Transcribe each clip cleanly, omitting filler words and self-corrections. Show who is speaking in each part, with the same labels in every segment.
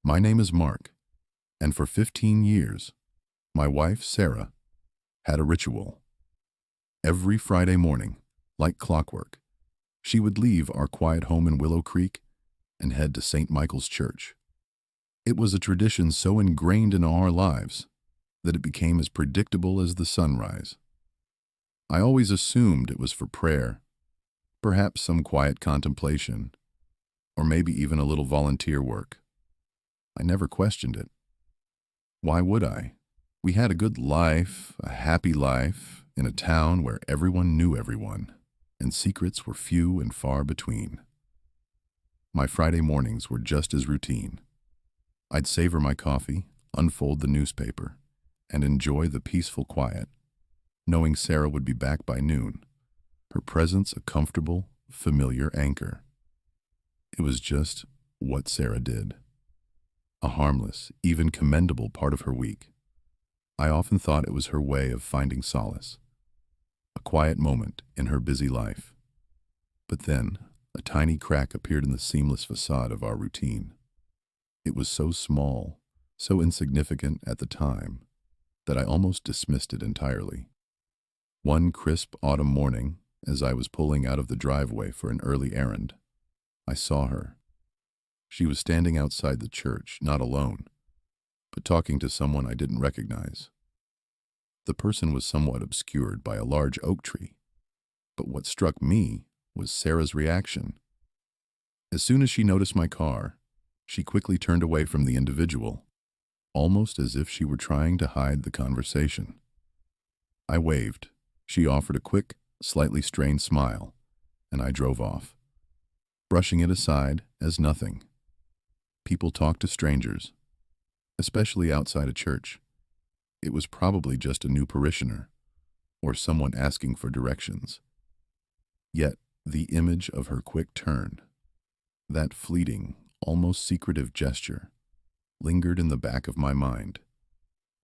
Speaker 1: My name is Mark, and for 15 years, my wife, Sarah, had a ritual. Every Friday morning, like clockwork, she would leave our quiet home in Willow Creek and head to St. Michael's Church. It was a tradition so ingrained in our lives that it became as predictable as the sunrise. I always assumed it was for prayer, perhaps some quiet contemplation, or maybe even a little volunteer work. I never questioned it. Why would I? We had a good life, a happy life, in a town where everyone knew everyone, and secrets were few and far between. My Friday mornings were just as routine. I'd savor my coffee, unfold the newspaper, and enjoy the peaceful quiet, knowing Sarah would be back by noon, her presence a comfortable, familiar anchor. It was just what Sarah did. A harmless, even commendable part of her week. I often thought it was her way of finding solace, a quiet moment in her busy life. But then, a tiny crack appeared in the seamless facade of our routine. It was so small, so insignificant at the time, that I almost dismissed it entirely. One crisp autumn morning, as I was pulling out of the driveway for an early errand, I saw her. She was standing outside the church, not alone, but talking to someone I didn't recognize. The person was somewhat obscured by a large oak tree, but what struck me was Sarah's reaction. As soon as she noticed my car, she quickly turned away from the individual, almost as if she were trying to hide the conversation. I waved. She offered a quick, slightly strained smile, and I drove off, brushing it aside as nothing. People talk to strangers, especially outside a church. It was probably just a new parishioner, or someone asking for directions. Yet, the image of her quick turn, that fleeting, almost secretive gesture, lingered in the back of my mind,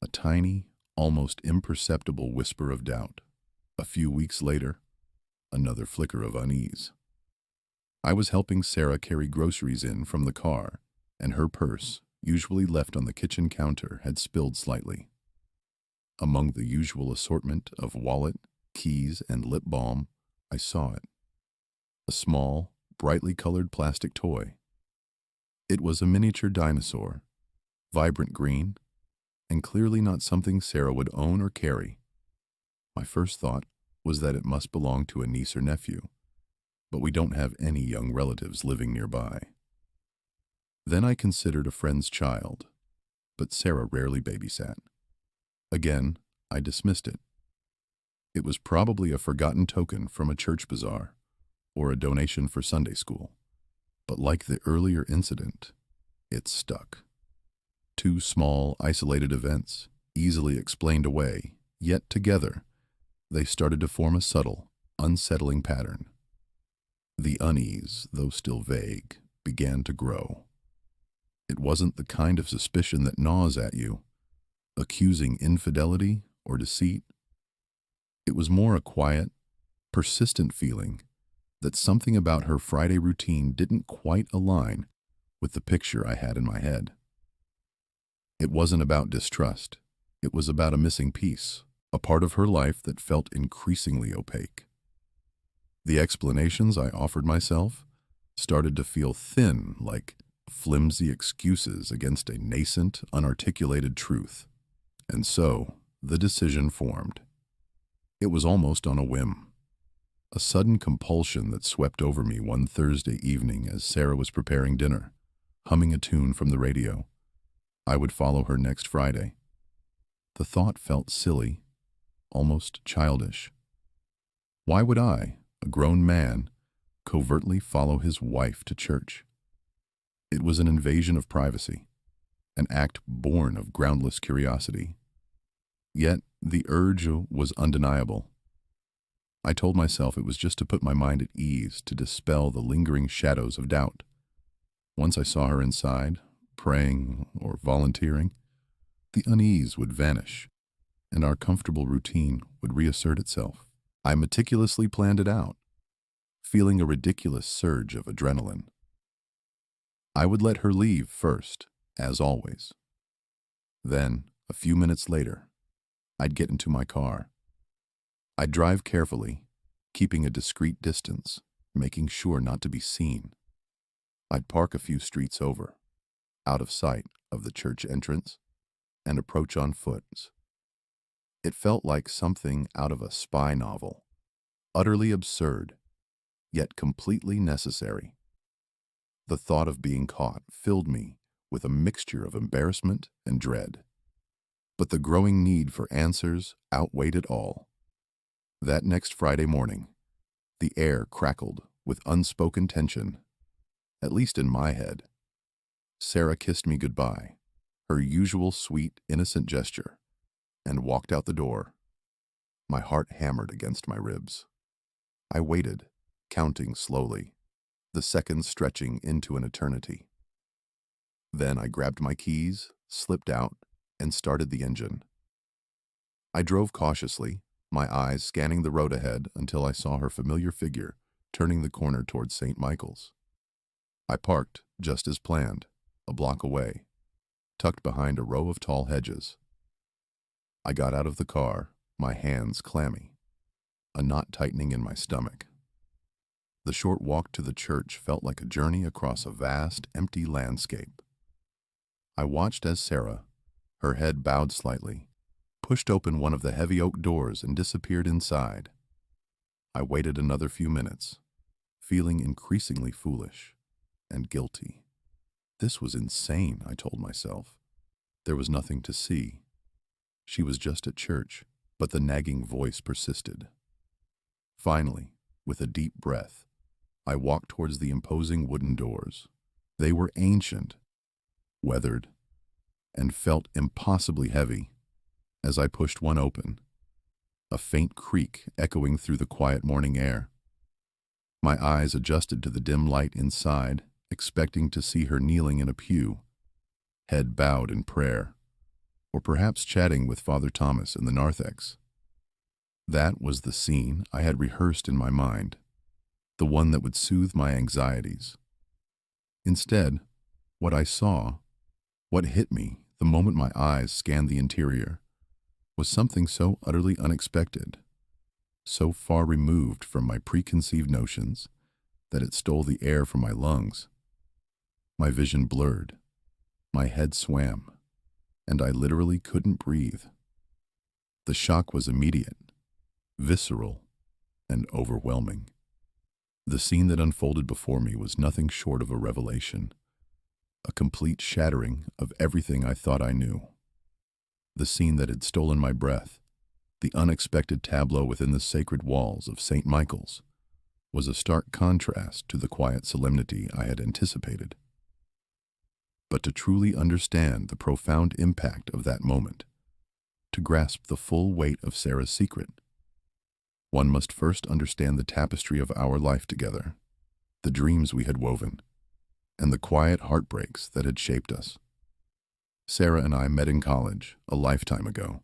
Speaker 1: a tiny, almost imperceptible whisper of doubt. A few weeks later, another flicker of unease. I was helping Sarah carry groceries in from the car, and her purse, usually left on the kitchen counter, had spilled slightly. Among the usual assortment of wallet, keys, and lip balm, I saw it. A small, brightly colored plastic toy. It was a miniature dinosaur, vibrant green, and clearly not something Sarah would own or carry. My first thought was that it must belong to a niece or nephew, but we don't have any young relatives living nearby. Then I considered a friend's child, but Sarah rarely babysat. Again, I dismissed it. It was probably a forgotten token from a church bazaar, or a donation for Sunday school. But like the earlier incident, it stuck. Two small, isolated events, easily explained away, yet together, they started to form a subtle, unsettling pattern. The unease, though still vague, began to grow. It wasn't the kind of suspicion that gnaws at you, accusing infidelity or deceit. It was more a quiet, persistent feeling that something about her Friday routine didn't quite align with the picture I had in my head. It wasn't about distrust. It was about a missing piece, a part of her life that felt increasingly opaque. The explanations I offered myself started to feel thin, like flimsy excuses against a nascent, unarticulated truth. And so, the decision formed. It was almost on a whim. A sudden compulsion that swept over me one Thursday evening as Sarah was preparing dinner, humming a tune from the radio. I would follow her next Friday. The thought felt silly, almost childish. Why would I, a grown man, covertly follow his wife to church? It was an invasion of privacy, an act born of groundless curiosity. Yet the urge was undeniable. I told myself it was just to put my mind at ease, to dispel the lingering shadows of doubt. Once I saw her inside, praying or volunteering, the unease would vanish, and our comfortable routine would reassert itself. I meticulously planned it out, feeling a ridiculous surge of adrenaline. I would let her leave first, as always. Then, a few minutes later, I'd get into my car. I'd drive carefully, keeping a discreet distance, making sure not to be seen. I'd park a few streets over, out of sight of the church entrance, and approach on foot. It felt like something out of a spy novel, utterly absurd, yet completely necessary. The thought of being caught filled me with a mixture of embarrassment and dread. But the growing need for answers outweighed it all. That next Friday morning, the air crackled with unspoken tension, at least in my head. Sarah kissed me goodbye, her usual sweet, innocent gesture, and walked out the door. My heart hammered against my ribs. I waited, counting slowly, the seconds stretching into an eternity. Then I grabbed my keys, slipped out, and started the engine. I drove cautiously, my eyes scanning the road ahead until I saw her familiar figure turning the corner towards St. Michael's. I parked, just as planned, a block away, tucked behind a row of tall hedges. I got out of the car, my hands clammy, a knot tightening in my stomach. The short walk to the church felt like a journey across a vast, empty landscape. I watched as Sarah, her head bowed slightly, pushed open one of the heavy oak doors and disappeared inside. I waited another few minutes, feeling increasingly foolish and guilty. This was insane, I told myself. There was nothing to see. She was just at church, but the nagging voice persisted. Finally, with a deep breath, I walked towards the imposing wooden doors. They were ancient, weathered, and felt impossibly heavy. As I pushed one open, a faint creak echoing through the quiet morning air. My eyes adjusted to the dim light inside, expecting to see her kneeling in a pew, head bowed in prayer, or perhaps chatting with Father Thomas in the narthex. That was the scene I had rehearsed in my mind, the one that would soothe my anxieties. Instead, what I saw, what hit me the moment my eyes scanned the interior, was something so utterly unexpected, so far removed from my preconceived notions that it stole the air from my lungs. My vision blurred, my head swam, and I literally couldn't breathe. The shock was immediate, visceral, and overwhelming. The scene that unfolded before me was nothing short of a revelation, a complete shattering of everything I thought I knew. The scene that had stolen my breath, the unexpected tableau within the sacred walls of St. Michael's, was a stark contrast to the quiet solemnity I had anticipated. But to truly understand the profound impact of that moment, to grasp the full weight of Sarah's secret, one must first understand the tapestry of our life together, the dreams we had woven, and the quiet heartbreaks that had shaped us. Sarah and I met in college a lifetime ago,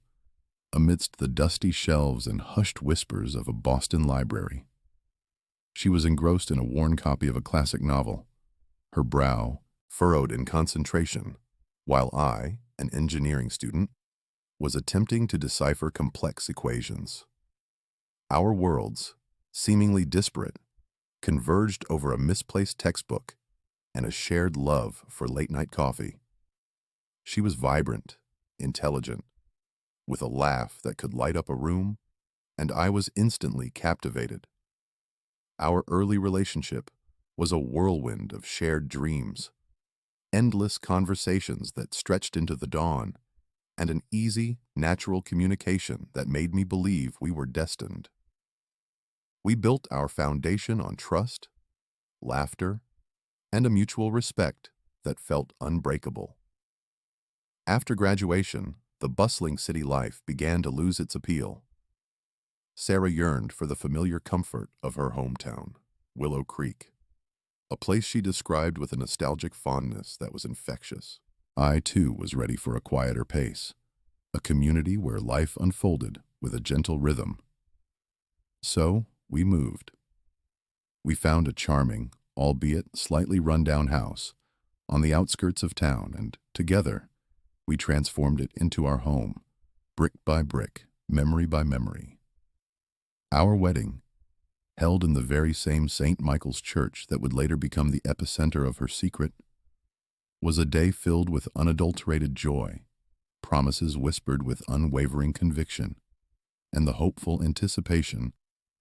Speaker 1: amidst the dusty shelves and hushed whispers of a Boston library. She was engrossed in a worn copy of a classic novel, her brow furrowed in concentration, while I, an engineering student, was attempting to decipher complex equations. Our worlds, seemingly disparate, converged over a misplaced textbook and a shared love for late-night coffee. She was vibrant, intelligent, with a laugh that could light up a room, and I was instantly captivated. Our early relationship was a whirlwind of shared dreams, endless conversations that stretched into the dawn, and an easy, natural communication that made me believe we were destined. We built our foundation on trust, laughter, and a mutual respect that felt unbreakable. After graduation, the bustling city life began to lose its appeal. Sarah yearned for the familiar comfort of her hometown, Willow Creek, a place she described with a nostalgic fondness that was infectious. I, too, was ready for a quieter pace, a community where life unfolded with a gentle rhythm. So, we moved. We found a charming, albeit slightly run-down house on the outskirts of town, and together we transformed it into our home, brick by brick, memory by memory. Our wedding, held in the very same St. Michael's Church that would later become the epicenter of her secret, was a day filled with unadulterated joy, promises whispered with unwavering conviction, and the hopeful anticipation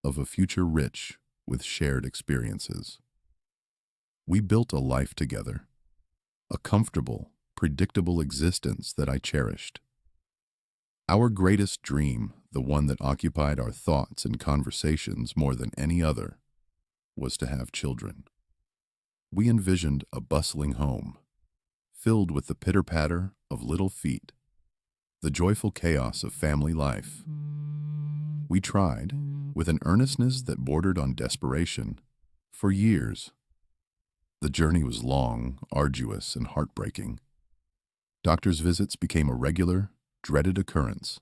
Speaker 1: of a future rich with shared experiences. We built a life together, a comfortable, predictable existence that I cherished. Our greatest dream, the one that occupied our thoughts and conversations more than any other, was to have children. We envisioned a bustling home, filled with the pitter-patter of little feet, the joyful chaos of family life. We tried, with an earnestness that bordered on desperation, for years. The journey was long, arduous, and heartbreaking. Doctors' visits became a regular, dreaded occurrence.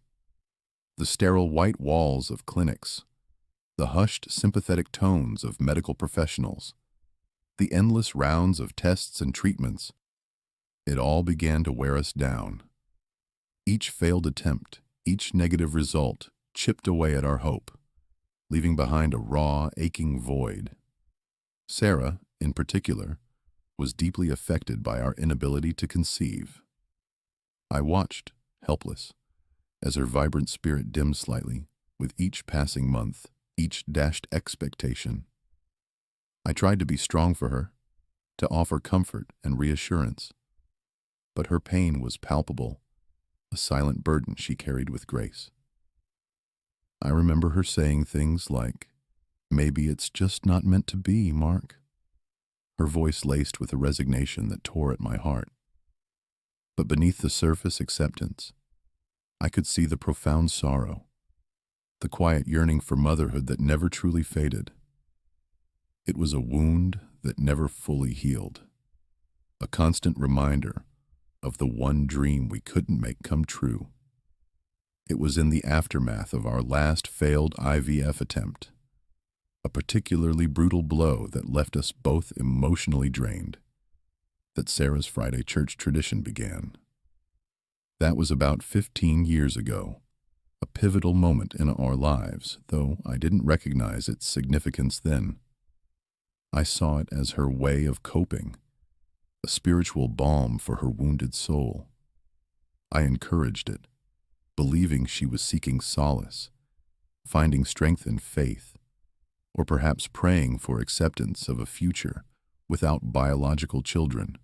Speaker 1: The sterile white walls of clinics, the hushed, sympathetic tones of medical professionals, the endless rounds of tests and treatments, it all began to wear us down. Each failed attempt, each negative result, chipped away at our hope, leaving behind a raw, aching void. Sarah, in particular, was deeply affected by our inability to conceive. I watched, helpless, as her vibrant spirit dimmed slightly with each passing month, each dashed expectation. I tried to be strong for her, to offer comfort and reassurance, but her pain was palpable, a silent burden she carried with grace. I remember her saying things like, "Maybe it's just not meant to be, Mark," her voice laced with a resignation that tore at my heart. But beneath the surface acceptance, I could see the profound sorrow, the quiet yearning for motherhood that never truly faded. It was a wound that never fully healed, a constant reminder of the one dream we couldn't make come true. It was in the aftermath of our last failed IVF attempt, a particularly brutal blow that left us both emotionally drained, that Sarah's Friday church tradition began. That was about 15 years ago, a pivotal moment in our lives, though I didn't recognize its significance then. I saw it as her way of coping, a spiritual balm for her wounded soul. I encouraged it, believing she was seeking solace, finding strength in faith, or perhaps praying for acceptance of a future without biological children.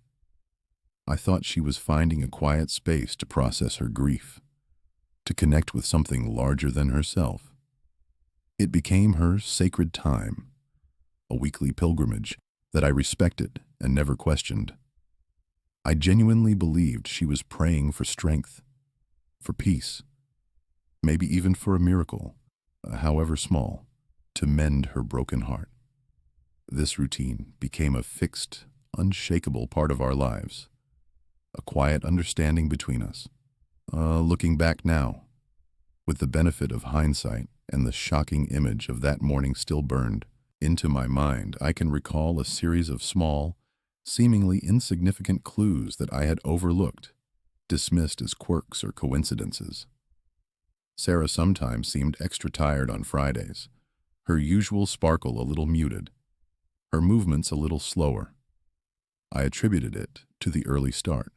Speaker 1: I thought she was finding a quiet space to process her grief, to connect with something larger than herself. It became her sacred time, a weekly pilgrimage that I respected and never questioned. I genuinely believed she was praying for strength, for peace, maybe even for a miracle, however small, to mend her broken heart. This routine became a fixed, unshakable part of our lives, a quiet understanding between us. Looking back now, with the benefit of hindsight and the shocking image of that morning still burned into my mind, I can recall a series of small, seemingly insignificant clues that I had overlooked, dismissed as quirks or coincidences. Sarah sometimes seemed extra tired on Fridays, her usual sparkle a little muted, her movements a little slower. I attributed it to the early start,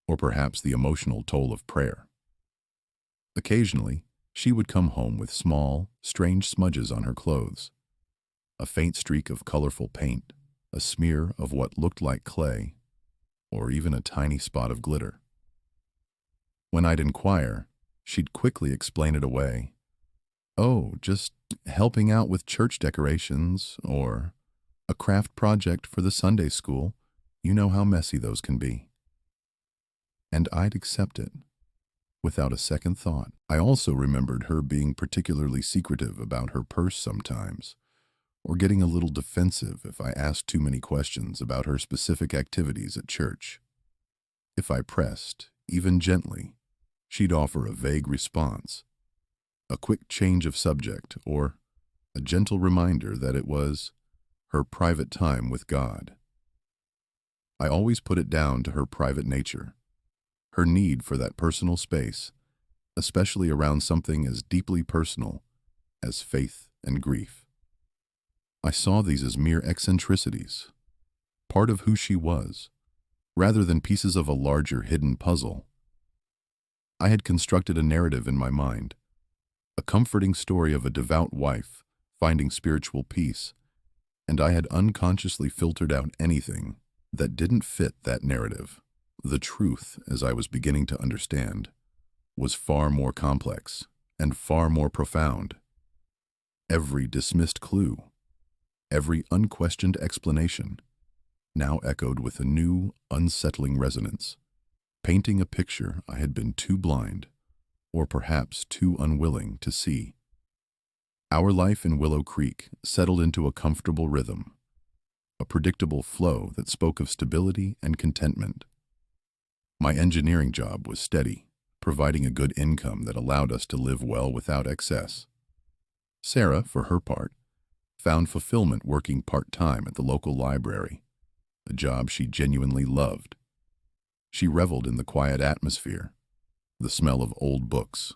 Speaker 1: or perhaps the emotional toll of prayer. Occasionally, she would come home with small, strange smudges on her clothes, a faint streak of colorful paint, a smear of what looked like clay, or even a tiny spot of glitter. When I'd inquire, she'd quickly explain it away. "Oh, just helping out with church decorations," or "a craft project for the Sunday school. You know how messy those can be." And I'd accept it, without a second thought. I also remembered her being particularly secretive about her purse sometimes, or getting a little defensive if I asked too many questions about her specific activities at church. If I pressed, even gently, she'd offer a vague response, a quick change of subject, or a gentle reminder that it was her private time with God. I always put it down to her private nature, her need for that personal space, especially around something as deeply personal as faith and grief. I saw these as mere eccentricities, part of who she was, rather than pieces of a larger hidden puzzle. I had constructed a narrative in my mind, a comforting story of a devout wife finding spiritual peace, and I had unconsciously filtered out anything that didn't fit that narrative. The truth, as I was beginning to understand, was far more complex and far more profound. Every dismissed clue, every unquestioned explanation, now echoed with a new, unsettling resonance, painting a picture I had been too blind, or perhaps too unwilling, to see. Our life in Willow Creek settled into a comfortable rhythm, a predictable flow that spoke of stability and contentment. My engineering job was steady, providing a good income that allowed us to live well without excess. Sarah, for her part, found fulfillment working part-time at the local library, a job she genuinely loved. She reveled in the quiet atmosphere, the smell of old books,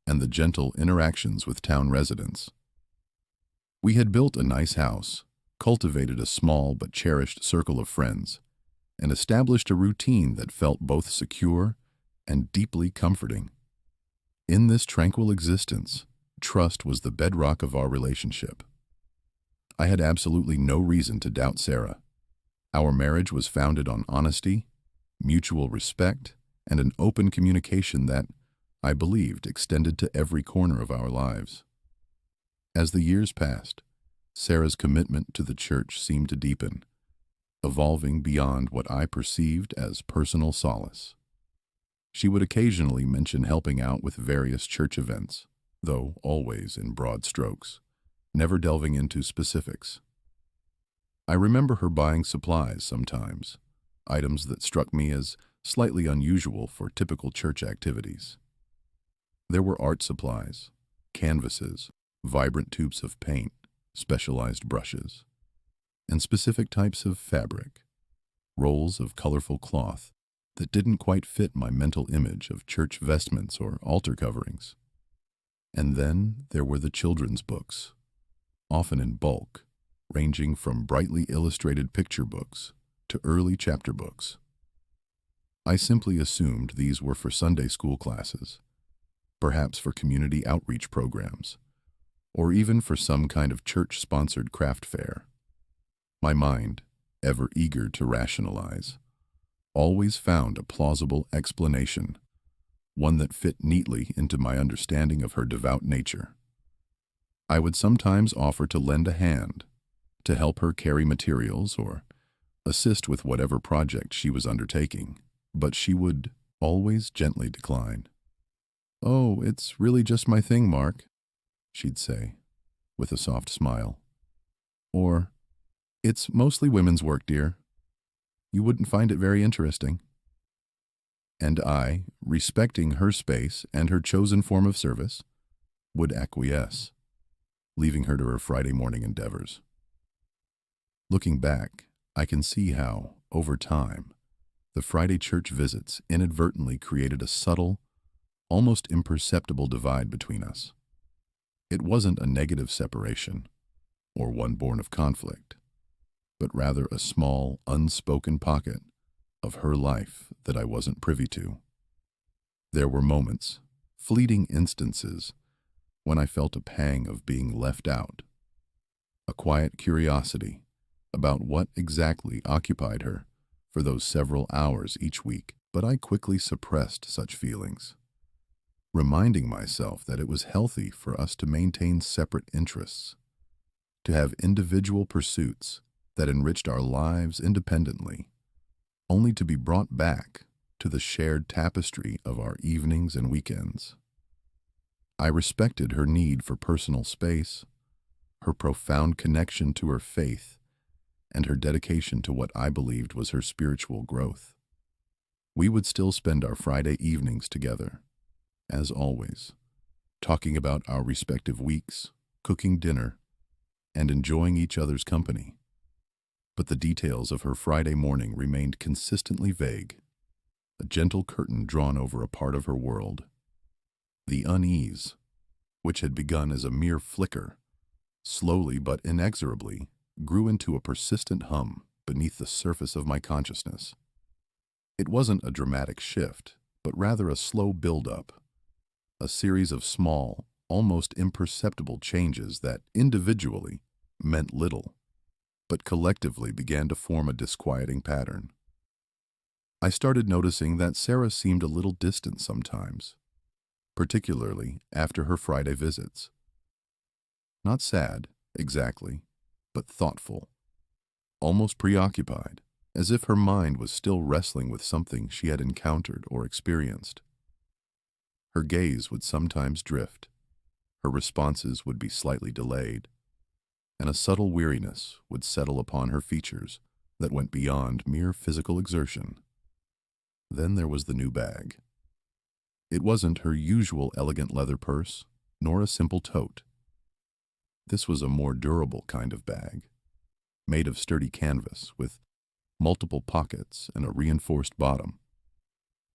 Speaker 1: and the gentle interactions with town residents. We had built a nice house, cultivated a small but cherished circle of friends, and established a routine that felt both secure and deeply comforting. In this tranquil existence, trust was the bedrock of our relationship. I had absolutely no reason to doubt Sarah. Our marriage was founded on honesty, mutual respect, and an open communication that, I believed, extended to every corner of our lives. As the years passed, Sarah's commitment to the church seemed to deepen, evolving beyond what I perceived as personal solace. She would occasionally mention helping out with various church events, though always in broad strokes, never delving into specifics. I remember her buying supplies sometimes, items that struck me as slightly unusual for typical church activities. There were art supplies, canvases, vibrant tubes of paint, specialized brushes, and specific types of fabric, rolls of colorful cloth that didn't quite fit my mental image of church vestments or altar coverings. And then there were the children's books, often in bulk, ranging from brightly illustrated picture books to early chapter books. I simply assumed these were for Sunday school classes, perhaps for community outreach programs, or even for some kind of church-sponsored craft fair. My mind, ever eager to rationalize, always found a plausible explanation, one that fit neatly into my understanding of her devout nature. I would sometimes offer to lend a hand, to help her carry materials or assist with whatever project she was undertaking, but she would always gently decline. "Oh, it's really just my thing, Mark," she'd say, with a soft smile. Or, "It's mostly women's work, dear. You wouldn't find it very interesting." And I, respecting her space and her chosen form of service, would acquiesce, leaving her to her Friday morning endeavors. Looking back, I can see how, over time, the Friday church visits inadvertently created a subtle, almost imperceptible divide between us. It wasn't a negative separation, or one born of conflict, but rather a small, unspoken pocket of her life that I wasn't privy to. There were moments, fleeting instances, when I felt a pang of being left out, a quiet curiosity about what exactly occupied her for those several hours each week, but I quickly suppressed such feelings, reminding myself that it was healthy for us to maintain separate interests, to have individual pursuits that enriched our lives independently, only to be brought back to the shared tapestry of our evenings and weekends. I respected her need for personal space, her profound connection to her faith, and her dedication to what I believed was her spiritual growth. We would still spend our Friday evenings together, as always, talking about our respective weeks, cooking dinner, and enjoying each other's company. but the details of her Friday morning remained consistently vague. A gentle curtain drawn over a part of her world. The unease, which had begun as a mere flicker, slowly but inexorably grew into a persistent hum beneath the surface of my consciousness. It wasn't a dramatic shift, but rather a slow build-up, a series of small, almost imperceptible changes that individually meant little, but collectively began to form a disquieting pattern. I started noticing that Sarah seemed a little distant sometimes, particularly after her Friday visits. Not sad, exactly, but thoughtful, almost preoccupied, as if her mind was still wrestling with something she had encountered or experienced. Her gaze would sometimes drift, her responses would be slightly delayed, and a subtle weariness would settle upon her features that went beyond mere physical exertion. Then there was the new bag. It wasn't her usual elegant leather purse, nor a simple tote. This was a more durable kind of bag, made of sturdy canvas with multiple pockets and a reinforced bottom.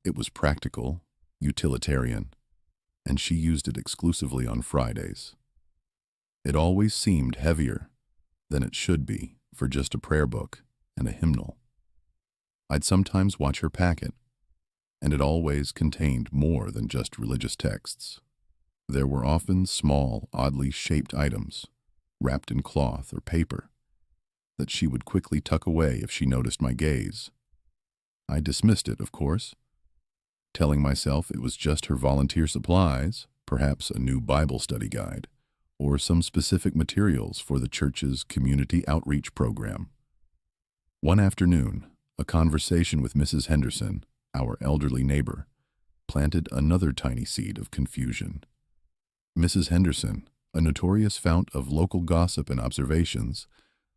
Speaker 1: It was practical, utilitarian, and she used it exclusively on Fridays. It always seemed heavier than it should be for just a prayer book and a hymnal. I'd sometimes watch her pack it, and it always contained more than just religious texts. There were often small, oddly shaped items, wrapped in cloth or paper, that she would quickly tuck away if she noticed my gaze. I dismissed it, of course, telling myself it was just her volunteer supplies, perhaps a new Bible study guide, or some specific materials for the church's community outreach program. One afternoon, a conversation with Mrs. Henderson, our elderly neighbor, planted another tiny seed of confusion. Mrs. Henderson, a notorious fount of local gossip and observations,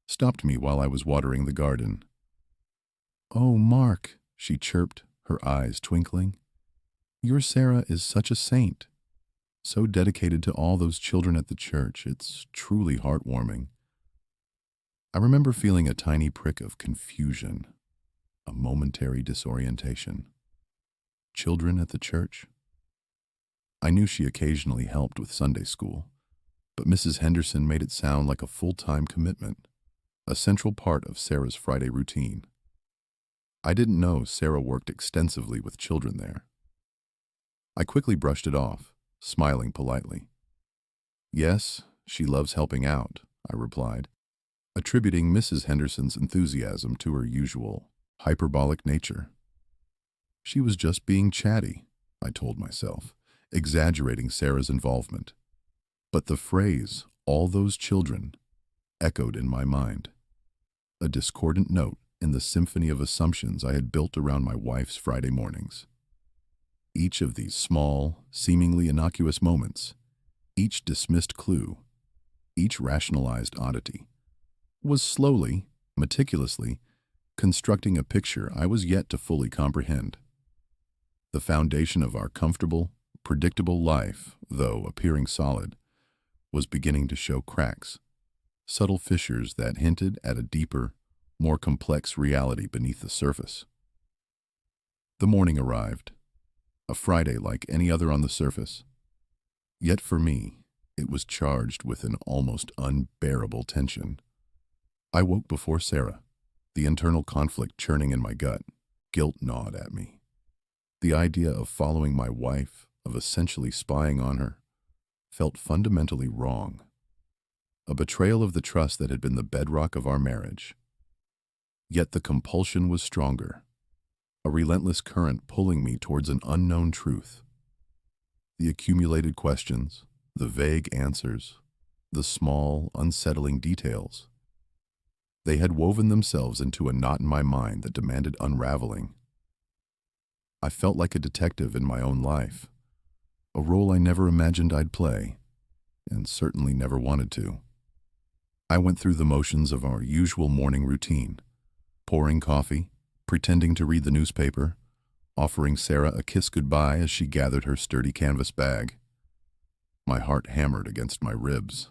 Speaker 1: stopped me while I was watering the garden. "Oh, Mark," she chirped, her eyes twinkling. "Your Sarah is such a saint, so dedicated to all those children at the church. It's truly heartwarming." I remember feeling a tiny prick of confusion, a momentary disorientation. Children at the church? I knew she occasionally helped with Sunday school, but Mrs. Henderson made it sound like a full-time commitment, a central part of Sarah's Friday routine. I didn't know Sarah worked extensively with children there. I quickly brushed it off, smiling politely. "Yes, she loves helping out," I replied, attributing Mrs. Henderson's enthusiasm to her usual, hyperbolic nature. She was just being chatty, I told myself, exaggerating Sarah's involvement. But the phrase, "all those children," echoed in my mind, a discordant note in the symphony of assumptions I had built around my wife's Friday mornings. Each of these small, seemingly innocuous moments, each dismissed clue, each rationalized oddity, was slowly, meticulously, constructing a picture I was yet to fully comprehend. The foundation of our comfortable, predictable life, though appearing solid, was beginning to show cracks, subtle fissures that hinted at a deeper, more complex reality beneath the surface. The morning arrived, a Friday like any other on the surface. Yet for me, it was charged with an almost unbearable tension. I woke before Sarah, the internal conflict churning in my gut. Guilt gnawed at me. The idea of following my wife, of essentially spying on her, felt fundamentally wrong. A betrayal of the trust that had been the bedrock of our marriage. Yet the compulsion was stronger, a relentless current pulling me towards an unknown truth. The accumulated questions, the vague answers, the small, unsettling details. They had woven themselves into a knot in my mind that demanded unraveling. I felt like a detective in my own life, a role I never imagined I'd play, and certainly never wanted to. I went through the motions of our usual morning routine, pouring coffee, pretending to read the newspaper, offering Sarah a kiss goodbye as she gathered her sturdy canvas bag. My heart hammered against my ribs,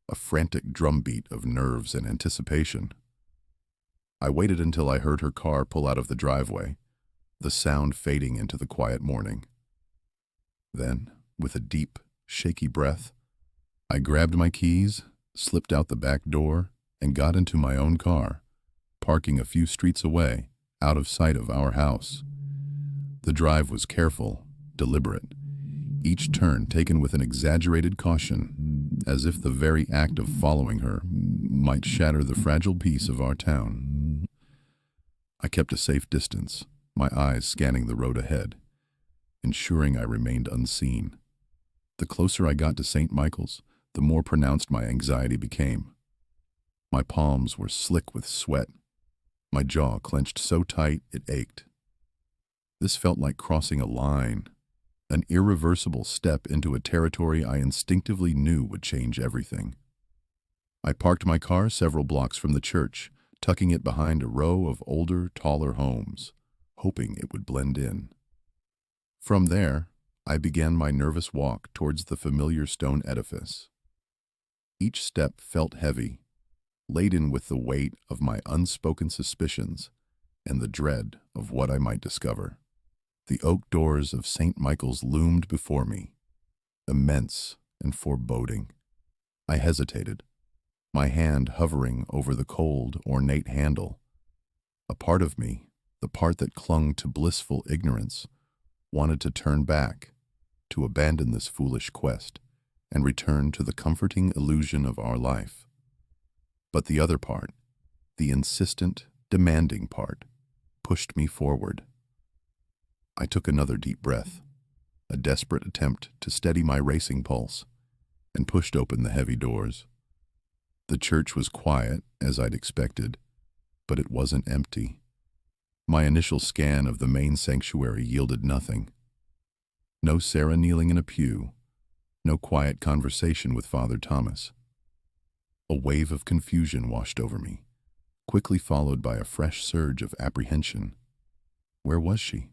Speaker 1: a frantic drumbeat of nerves and anticipation. I waited until I heard her car pull out of the driveway, the sound fading into the quiet morning. Then, with a deep, shaky breath, I grabbed my keys, slipped out the back door, and got into my own car, parking a few streets away, out of sight of our house. The drive was careful, deliberate, each turn taken with an exaggerated caution, as if the very act of following her might shatter the fragile peace of our town. I kept a safe distance, my eyes scanning the road ahead, ensuring I remained unseen. The closer I got to St. Michael's, the more pronounced my anxiety became. My palms were slick with sweat, my jaw clenched so tight it ached. This felt like crossing a line, an irreversible step into a territory I instinctively knew would change everything. I parked my car several blocks from the church, tucking it behind a row of older, taller homes, hoping it would blend in. From there, I began my nervous walk towards the familiar stone edifice. Each step felt heavy, laden with the weight of my unspoken suspicions and the dread of what I might discover. The oak doors of St. Michael's loomed before me, immense and foreboding. I hesitated, my hand hovering over the cold, ornate handle. A part of me, the part that clung to blissful ignorance, wanted to turn back, to abandon this foolish quest, and return to the comforting illusion of our life. But the other part, the insistent, demanding part, pushed me forward. I took another deep breath, a desperate attempt to steady my racing pulse, and pushed open the heavy doors. The church was quiet, as I'd expected, but it wasn't empty. My initial scan of the main sanctuary yielded nothing. No Sarah kneeling in a pew, no quiet conversation with Father Thomas. A wave of confusion washed over me, quickly followed by a fresh surge of apprehension. Where was she?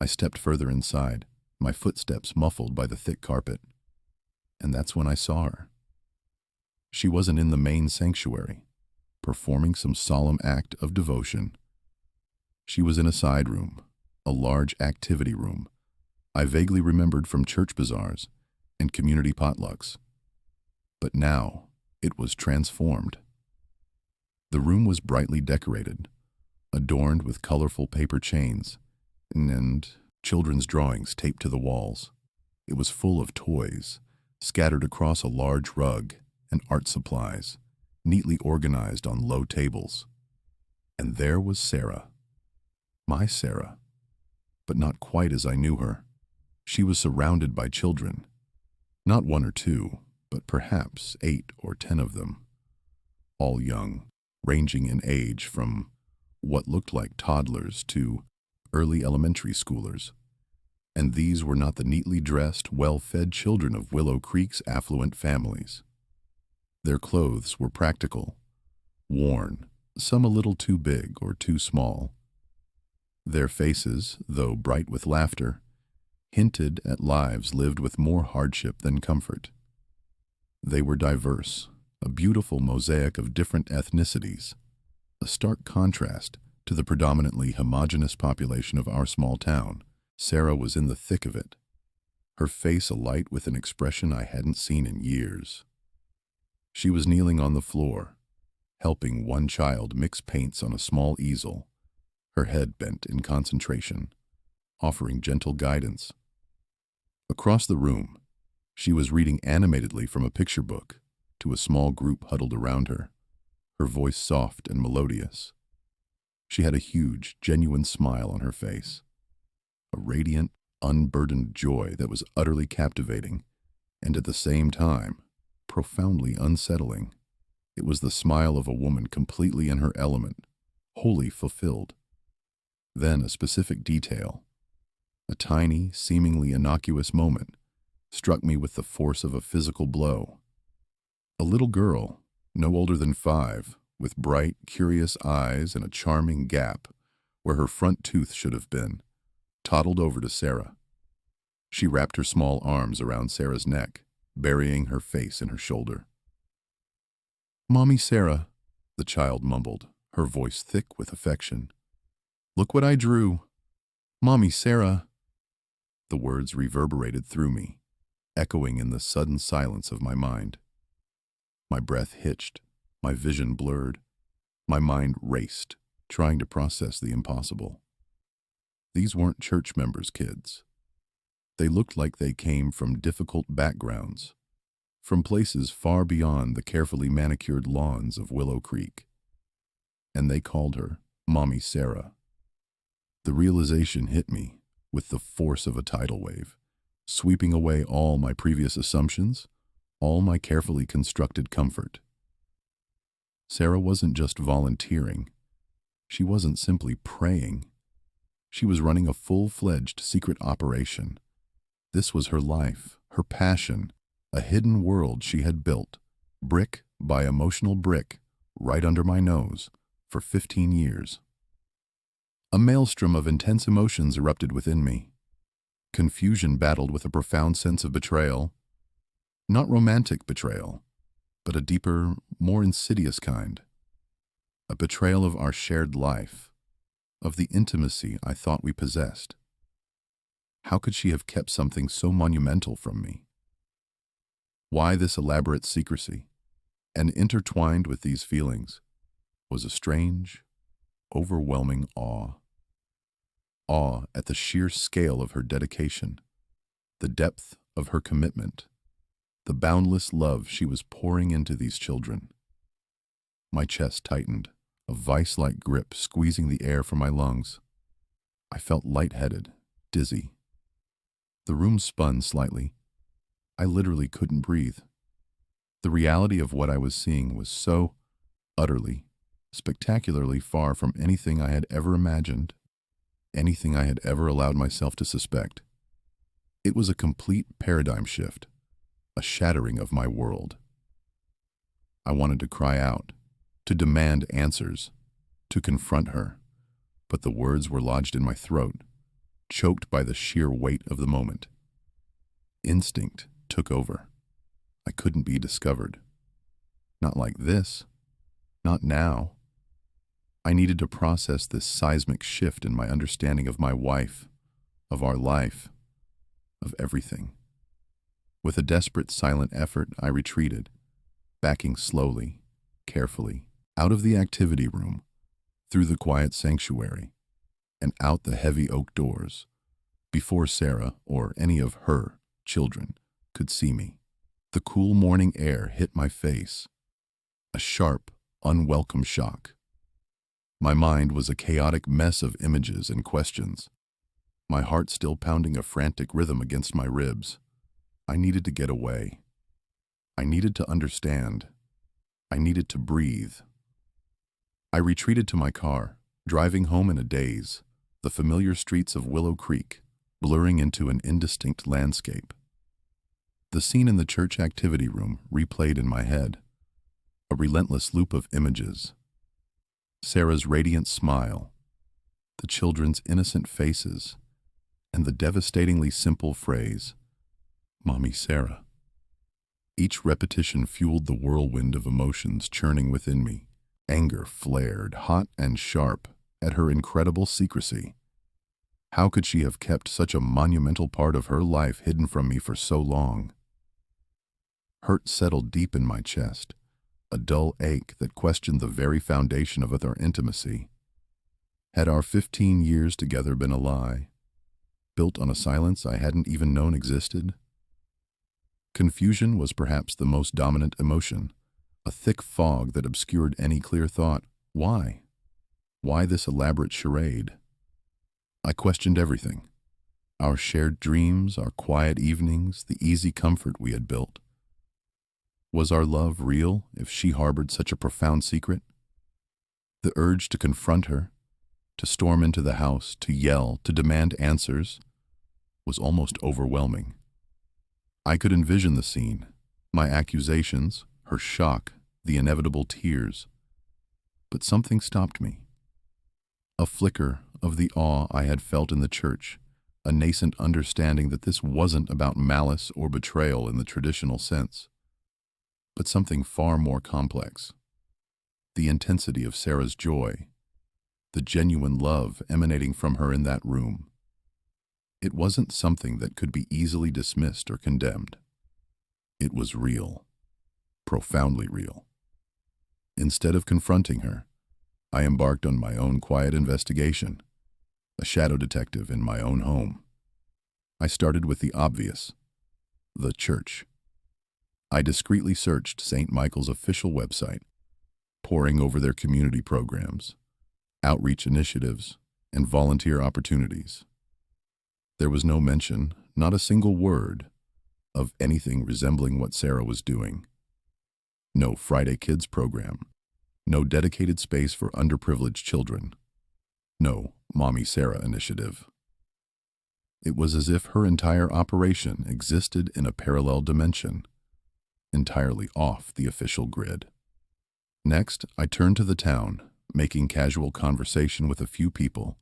Speaker 1: I stepped further inside, my footsteps muffled by the thick carpet, and that's when I saw her. She wasn't in the main sanctuary, performing some solemn act of devotion. She was in a side room, a large activity room I vaguely remembered from church bazaars and community potlucks. But now it was transformed. The room was brightly decorated, adorned with colorful paper chains and children's drawings taped to the walls. It was full of toys, scattered across a large rug, and art supplies, neatly organized on low tables. And there was Sarah. My Sarah, but not quite as I knew her. She was surrounded by children, not one or two, but perhaps 8 or 10 of them, all young, ranging in age from what looked like toddlers to early elementary schoolers. And these were not the neatly dressed, well-fed children of Willow Creek's affluent families. Their clothes were practical, worn, some a little too big or too small. Their faces, though bright with laughter, hinted at lives lived with more hardship than comfort. They were diverse, a beautiful mosaic of different ethnicities, a stark contrast to the predominantly homogeneous population of our small town. Sarah was in the thick of it, her face alight with an expression I hadn't seen in years. She was kneeling on the floor, helping one child mix paints on a small easel, her head bent in concentration, offering gentle guidance. Across the room, she was reading animatedly from a picture book to a small group huddled around her, her voice soft and melodious. She had a huge, genuine smile on her face, a radiant, unburdened joy that was utterly captivating and at the same time profoundly unsettling. It was the smile of a woman completely in her element, wholly fulfilled. Then a specific detail, a tiny, seemingly innocuous moment, struck me with the force of a physical blow. A little girl, no older than 5, with bright, curious eyes and a charming gap where her front tooth should have been, toddled over to Sarah. She wrapped her small arms around Sarah's neck, burying her face in her shoulder. "Mommy Sarah," the child mumbled, her voice thick with affection. "Look what I drew. Mommy Sarah." The words reverberated through me, echoing in the sudden silence of my mind. My breath hitched, my vision blurred, my mind raced, trying to process the impossible. These weren't church members' kids. They looked like they came from difficult backgrounds, from places far beyond the carefully manicured lawns of Willow Creek. And they called her Mommy Sarah. The realization hit me with the force of a tidal wave, sweeping away all my previous assumptions, all my carefully constructed comfort. Sarah wasn't just volunteering. She wasn't simply praying. She was running a full-fledged secret operation. This was her life, her passion, a hidden world she had built, brick by emotional brick, right under my nose, for 15 years. A maelstrom of intense emotions erupted within me. Confusion battled with a profound sense of betrayal. Not romantic betrayal, but a deeper, more insidious kind. A betrayal of our shared life, of the intimacy I thought we possessed. How could she have kept something so monumental from me? Why this elaborate secrecy? And intertwined with these feelings was a strange, overwhelming awe. Awe at the sheer scale of her dedication, the depth of her commitment, the boundless love she was pouring into these children. My chest tightened, a vice-like grip squeezing the air from my lungs. I felt lightheaded, dizzy. The room spun slightly. I literally couldn't breathe. The reality of what I was seeing was so utterly, spectacularly far from anything I had ever imagined, anything I had ever allowed myself to suspect. It was a complete paradigm shift, a shattering of my world. I wanted to cry out, to demand answers, to confront her, but the words were lodged in my throat, choked by the sheer weight of the moment. Instinct took over. I couldn't be discovered. Not like this. Not now. I needed to process this seismic shift in my understanding of my wife, of our life, of everything. With a desperate, silent effort, I retreated, backing slowly, carefully, out of the activity room, through the quiet sanctuary, and out the heavy oak doors, before Sarah or any of her children could see me. The cool morning air hit my face, a sharp, unwelcome shock. My mind was a chaotic mess of images and questions, my heart still pounding a frantic rhythm against my ribs. I needed to get away. I needed to understand. I needed to breathe. I retreated to my car, driving home in a daze, the familiar streets of Willow Creek blurring into an indistinct landscape. The scene in the church activity room replayed in my head, a relentless loop of images. Sarah's radiant smile, the children's innocent faces, and the devastatingly simple phrase, "Mommy Sarah." Each repetition fueled the whirlwind of emotions churning within me. Anger flared, hot and sharp, at her incredible secrecy. How could she have kept such a monumental part of her life hidden from me for so long? Hurt settled deep in my chest, a dull ache that questioned the very foundation of our intimacy. Had our 15 years together been a lie, built on a silence I hadn't even known existed? Confusion was perhaps the most dominant emotion, a thick fog that obscured any clear thought. Why? Why this elaborate charade? I questioned everything. Our shared dreams, our quiet evenings, the easy comfort we had built. Was our love real if she harbored such a profound secret? The urge to confront her, to storm into the house, to yell, to demand answers, was almost overwhelming. I could envision the scene, my accusations, her shock, the inevitable tears. But something stopped me. A flicker of the awe I had felt in the church, a nascent understanding that this wasn't about malice or betrayal in the traditional sense, but something far more complex. The intensity of Sarah's joy, the genuine love emanating from her in that room. It wasn't something that could be easily dismissed or condemned. It was real, profoundly real. Instead of confronting her, I embarked on my own quiet investigation, a shadow detective in my own home. I started with the obvious, the church. I discreetly searched St. Michael's official website, poring over their community programs, outreach initiatives, and volunteer opportunities. There was no mention, not a single word, of anything resembling what Sarah was doing. No Friday Kids program, no dedicated space for underprivileged children, no Mommy Sarah initiative. It was as if her entire operation existed in a parallel dimension, entirely off the official grid. Next, I turned to the town, making casual conversation with a few people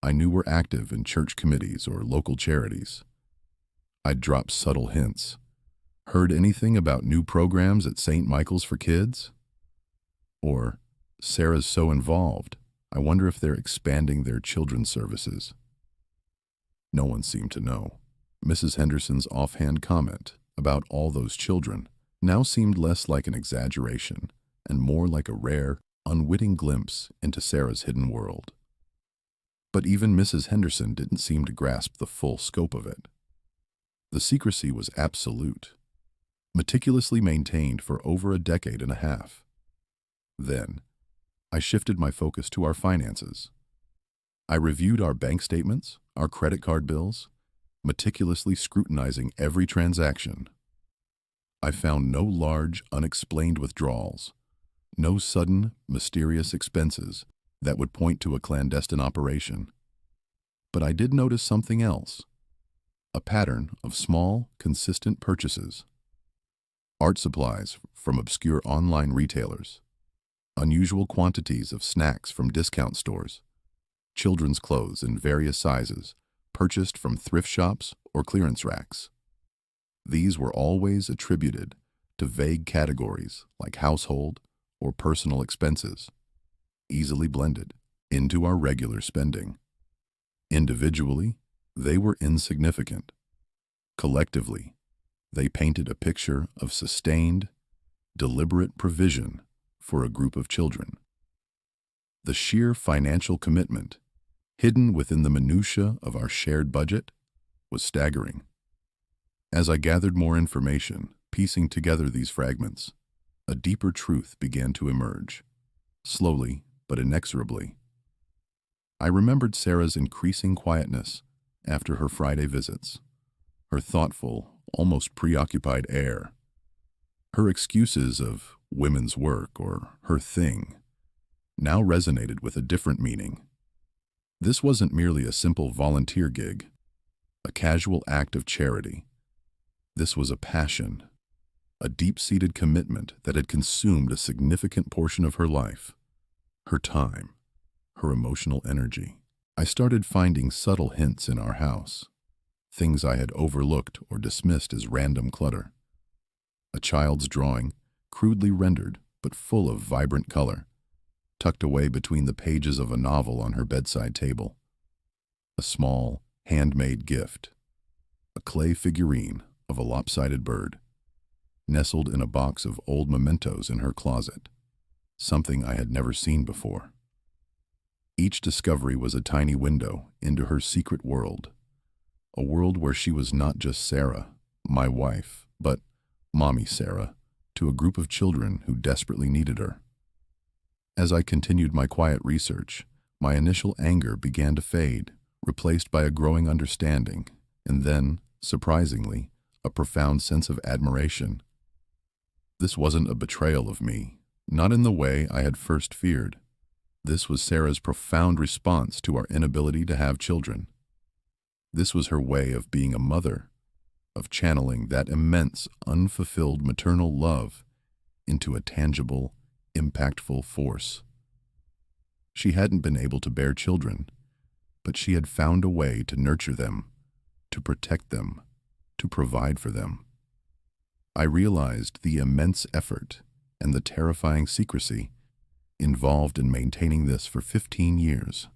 Speaker 1: I knew were active in church committees or local charities. I'd drop subtle hints. Heard anything about new programs at St. Michael's for kids? Or, Sarah's so involved, I wonder if they're expanding their children's services. No one seemed to know. Mrs. Henderson's offhand comment about all those children now seemed less like an exaggeration and more like a rare, unwitting glimpse into Sarah's hidden world. But even Mrs. Henderson didn't seem to grasp the full scope of it. The secrecy was absolute, meticulously maintained for over a decade and a half. Then, I shifted my focus to our finances. I reviewed our bank statements, our credit card bills, meticulously scrutinizing every transaction. I found no large, unexplained withdrawals, no sudden, mysterious expenses that would point to a clandestine operation. But I did notice something else, a pattern of small, consistent purchases. Art supplies from obscure online retailers, unusual quantities of snacks from discount stores, children's clothes in various sizes, purchased from thrift shops or clearance racks. These were always attributed to vague categories like household or personal expenses, easily blended into our regular spending. Individually, they were insignificant. Collectively, they painted a picture of sustained, deliberate provision for a group of children. The sheer financial commitment, hidden within the minutiae of our shared budget, was staggering. As I gathered more information, piecing together these fragments, a deeper truth began to emerge, slowly but inexorably. I remembered Sarah's increasing quietness after her Friday visits, her thoughtful, almost preoccupied air. Her excuses of women's work or her thing now resonated with a different meaning. This wasn't merely a simple volunteer gig, a casual act of charity. This was a passion, a deep-seated commitment that had consumed a significant portion of her life, her time, her emotional energy. I started finding subtle hints in our house, things I had overlooked or dismissed as random clutter. A child's drawing, crudely rendered but full of vibrant color, tucked away between the pages of a novel on her bedside table. A small, handmade gift, a clay figurine of a lopsided bird, nestled in a box of old mementos in her closet, something I had never seen before. Each discovery was a tiny window into her secret world, a world where she was not just Sarah, my wife, but Mommy Sarah, to a group of children who desperately needed her. As I continued my quiet research, my initial anger began to fade, replaced by a growing understanding, and then, surprisingly, a profound sense of admiration. This wasn't a betrayal of me, not in the way I had first feared. This was Sarah's profound response to our inability to have children. This was her way of being a mother, of channeling that immense, unfulfilled maternal love into a tangible, impactful force. She hadn't been able to bear children, but she had found a way to nurture them, to protect them, to provide for them. I realized the immense effort and the terrifying secrecy involved in maintaining this for 15 years.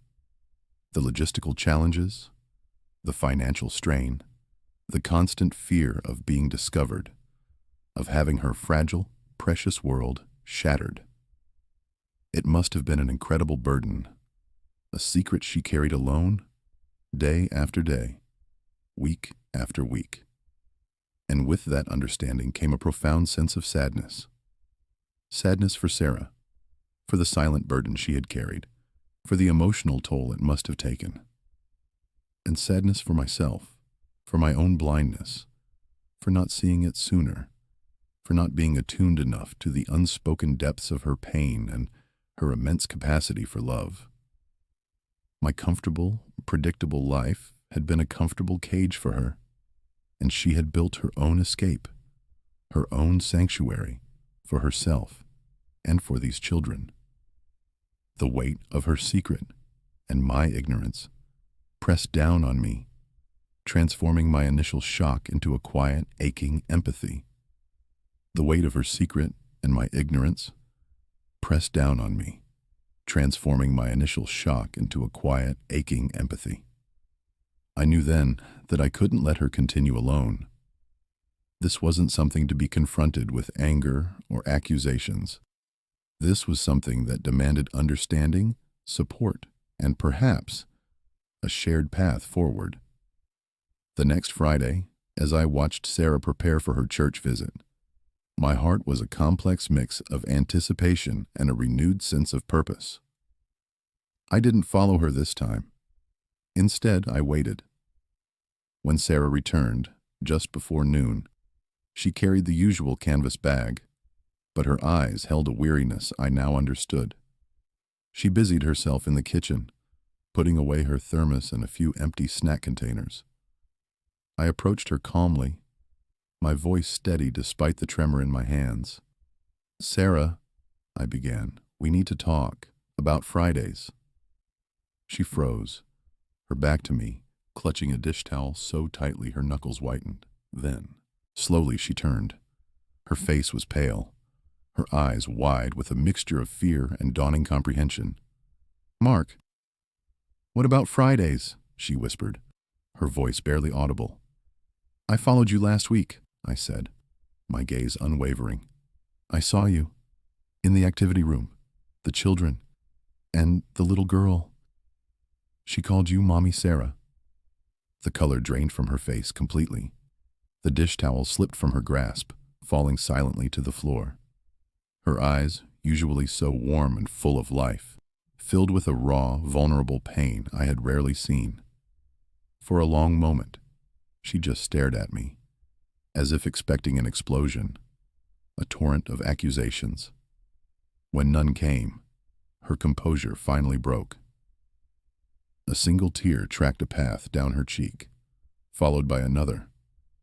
Speaker 1: The logistical challenges, the financial strain, the constant fear of being discovered, of having her fragile, precious world shattered. It must have been an incredible burden, a secret she carried alone, day after day, week after week. And with that understanding came a profound sense of sadness. Sadness for Sarah, for the silent burden she had carried, for the emotional toll it must have taken. And sadness for myself, for my own blindness, for not seeing it sooner, for not being attuned enough to the unspoken depths of her pain and her immense capacity for love. My comfortable, predictable life had been a comfortable cage for her, and she had built her own escape, her own sanctuary for herself and for these children. The weight of her secret and my ignorance pressed down on me, transforming my initial shock into a quiet, aching empathy. The weight of her secret and my ignorance pressed down on me, transforming my initial shock into a quiet, aching empathy. I knew then that I couldn't let her continue alone. This wasn't something to be confronted with anger or accusations. This was something that demanded understanding, support, and perhaps a shared path forward. The next Friday, as I watched Sarah prepare for her church visit, my heart was a complex mix of anticipation and a renewed sense of purpose. I didn't follow her this time. Instead, I waited. When Sarah returned, just before noon, she carried the usual canvas bag, but her eyes held a weariness I now understood. She busied herself in the kitchen, putting away her thermos and a few empty snack containers. I approached her calmly, my voice steady despite the tremor in my hands. "Sarah," I began, "we need to talk about Fridays." She froze, her back to me, clutching a dish towel so tightly her knuckles whitened. Then, slowly she turned. Her face was pale, her eyes wide with a mixture of fear and dawning comprehension. "Mark, what about Fridays?" she whispered, her voice barely audible. "I followed you last week," I said, my gaze unwavering. "I saw you, in the activity room, the children, and the little girl. She called you Mommy Sarah." The color drained from her face completely. The dish towel slipped from her grasp, falling silently to the floor. Her eyes, usually so warm and full of life, filled with a raw, vulnerable pain I had rarely seen. For a long moment, she just stared at me, as if expecting an explosion, a torrent of accusations. When none came, her composure finally broke. A single tear tracked a path down her cheek, followed by another,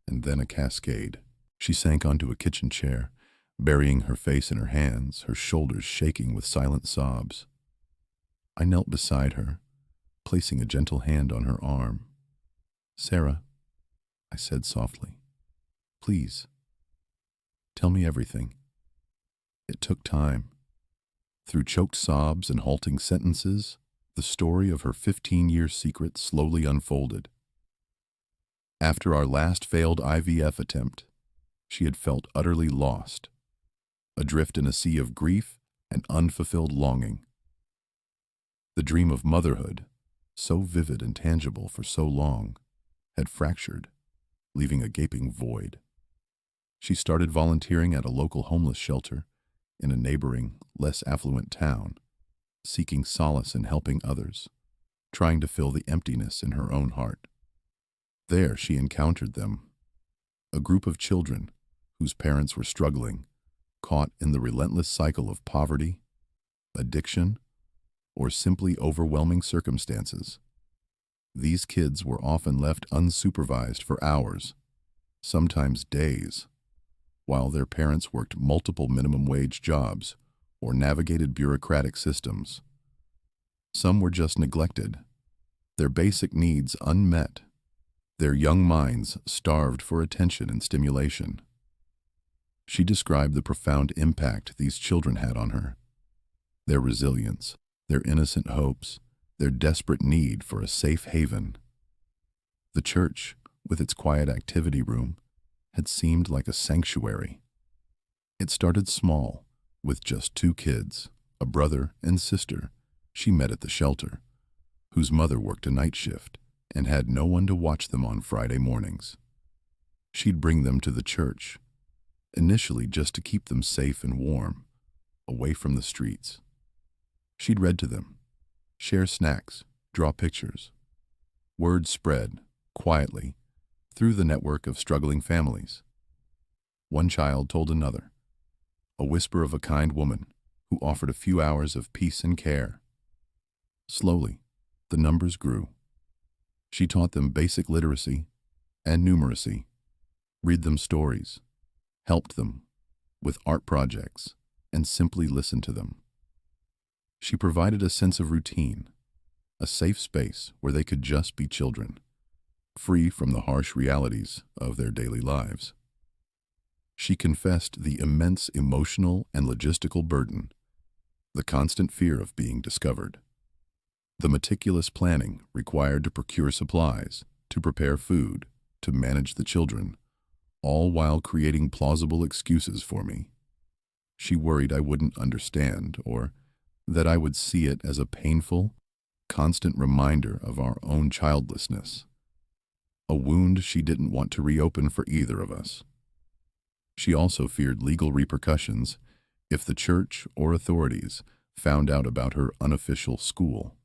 Speaker 1: and then a cascade. She sank onto a kitchen chair, burying her face in her hands, her shoulders shaking with silent sobs. I knelt beside her, placing a gentle hand on her arm. "Sarah," I said softly, "please, tell me everything." It took time. Through choked sobs and halting sentences, the story of her 15-year secret slowly unfolded. After our last failed IVF attempt, she had felt utterly lost, adrift in a sea of grief and unfulfilled longing. The dream of motherhood, so vivid and tangible for so long, had fractured, leaving a gaping void. She started volunteering at a local homeless shelter in a neighboring, less affluent town, seeking solace in helping others, trying to fill the emptiness in her own heart. There she encountered them, a group of children whose parents were struggling, caught in the relentless cycle of poverty, addiction, or simply overwhelming circumstances. These kids were often left unsupervised for hours, sometimes days, while their parents worked multiple minimum wage jobs or navigated bureaucratic systems. Some were just neglected, their basic needs unmet, their young minds starved for attention and stimulation. She described the profound impact these children had on her. their resilience, their innocent hopes, their desperate need for a safe haven. The church, with its quiet activity room, had seemed like a sanctuary. It started small, with just 2 kids, a brother and sister she met at the shelter, whose mother worked a night shift and had no one to watch them on Friday mornings. She'd bring them to the church, initially just to keep them safe and warm, away from the streets. She'd read to them, share snacks, draw pictures. Word spread, quietly, through the network of struggling families. One child told another, a whisper of a kind woman who offered a few hours of peace and care. Slowly, the numbers grew. She taught them basic literacy and numeracy, read them stories, helped them with art projects, and simply listened to them. She provided a sense of routine, a safe space where they could just be children, free from the harsh realities of their daily lives. She confessed the immense emotional and logistical burden, the constant fear of being discovered, the meticulous planning required to procure supplies, to prepare food, to manage the children, all while creating plausible excuses for me. She worried I wouldn't understand, or that I would see it as a painful, constant reminder of our own childlessness, a wound she didn't want to reopen for either of us. She also feared legal repercussions if the church or authorities found out about her unofficial school.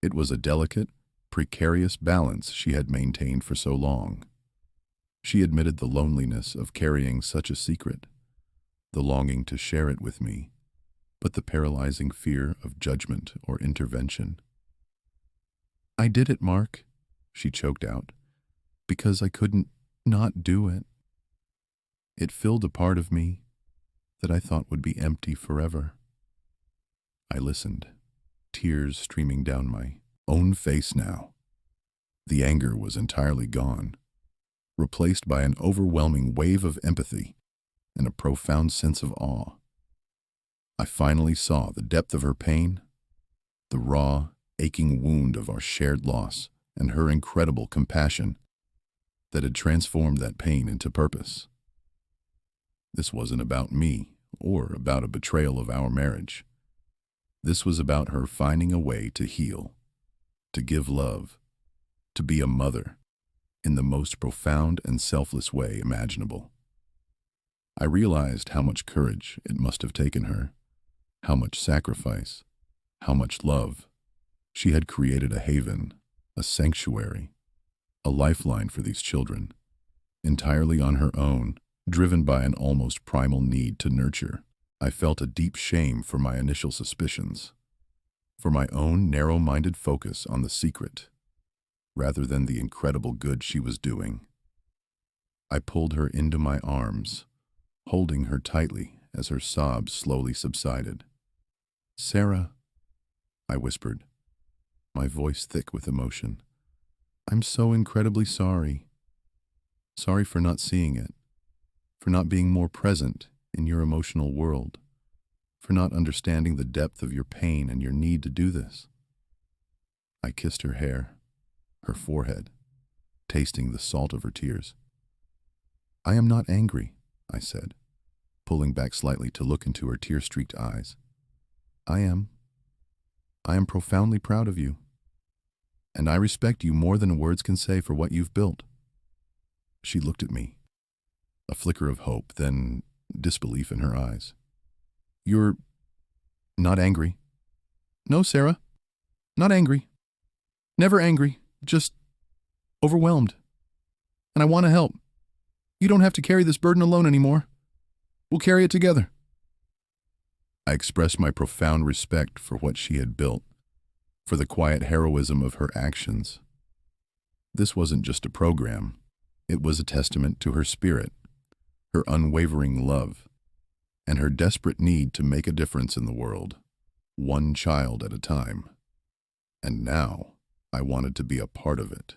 Speaker 1: It was a delicate, precarious balance she had maintained for so long. She admitted the loneliness of carrying such a secret, the longing to share it with me, but the paralyzing fear of judgment or intervention. "I did it, Mark," she choked out, "because I couldn't not do it. It filled a part of me that I thought would be empty forever." I listened, tears streaming down my own face now. The anger was entirely gone, replaced by an overwhelming wave of empathy and a profound sense of awe. I finally saw the depth of her pain, the raw, aching wound of our shared loss, and her incredible compassion that had transformed that pain into purpose. This wasn't about me or about a betrayal of our marriage. This was about her finding a way to heal, to give love, to be a mother in the most profound and selfless way imaginable. I realized how much courage it must have taken her, how much sacrifice, how much love. She had created a haven, a sanctuary, a lifeline for these children, entirely on her own, driven by an almost primal need to nurture. I felt a deep shame for my initial suspicions, for my own narrow-minded focus on the secret, rather than the incredible good she was doing. I pulled her into my arms, holding her tightly as her sobs slowly subsided. "Sarah," I whispered, my voice thick with emotion, "I'm so incredibly sorry. Sorry for not seeing it, for not being more present in your emotional world, for not understanding the depth of your pain and your need to do this." I kissed her hair, her forehead, tasting the salt of her tears. "I am not angry," I said, pulling back slightly to look into her tear-streaked eyes. I am profoundly proud of you, and I respect you more than words can say for what you've built." She looked at me, a flicker of hope, then disbelief in her eyes. "You're not angry?" "No, Sarah, not angry. Never angry, just overwhelmed. And I want to help. You don't have to carry this burden alone anymore. We'll carry it together." I expressed my profound respect for what she had built, for the quiet heroism of her actions. This wasn't just a program. It was a testament to her spirit, her unwavering love, and her desperate need to make a difference in the world, one child at a time. And now I wanted to be a part of it.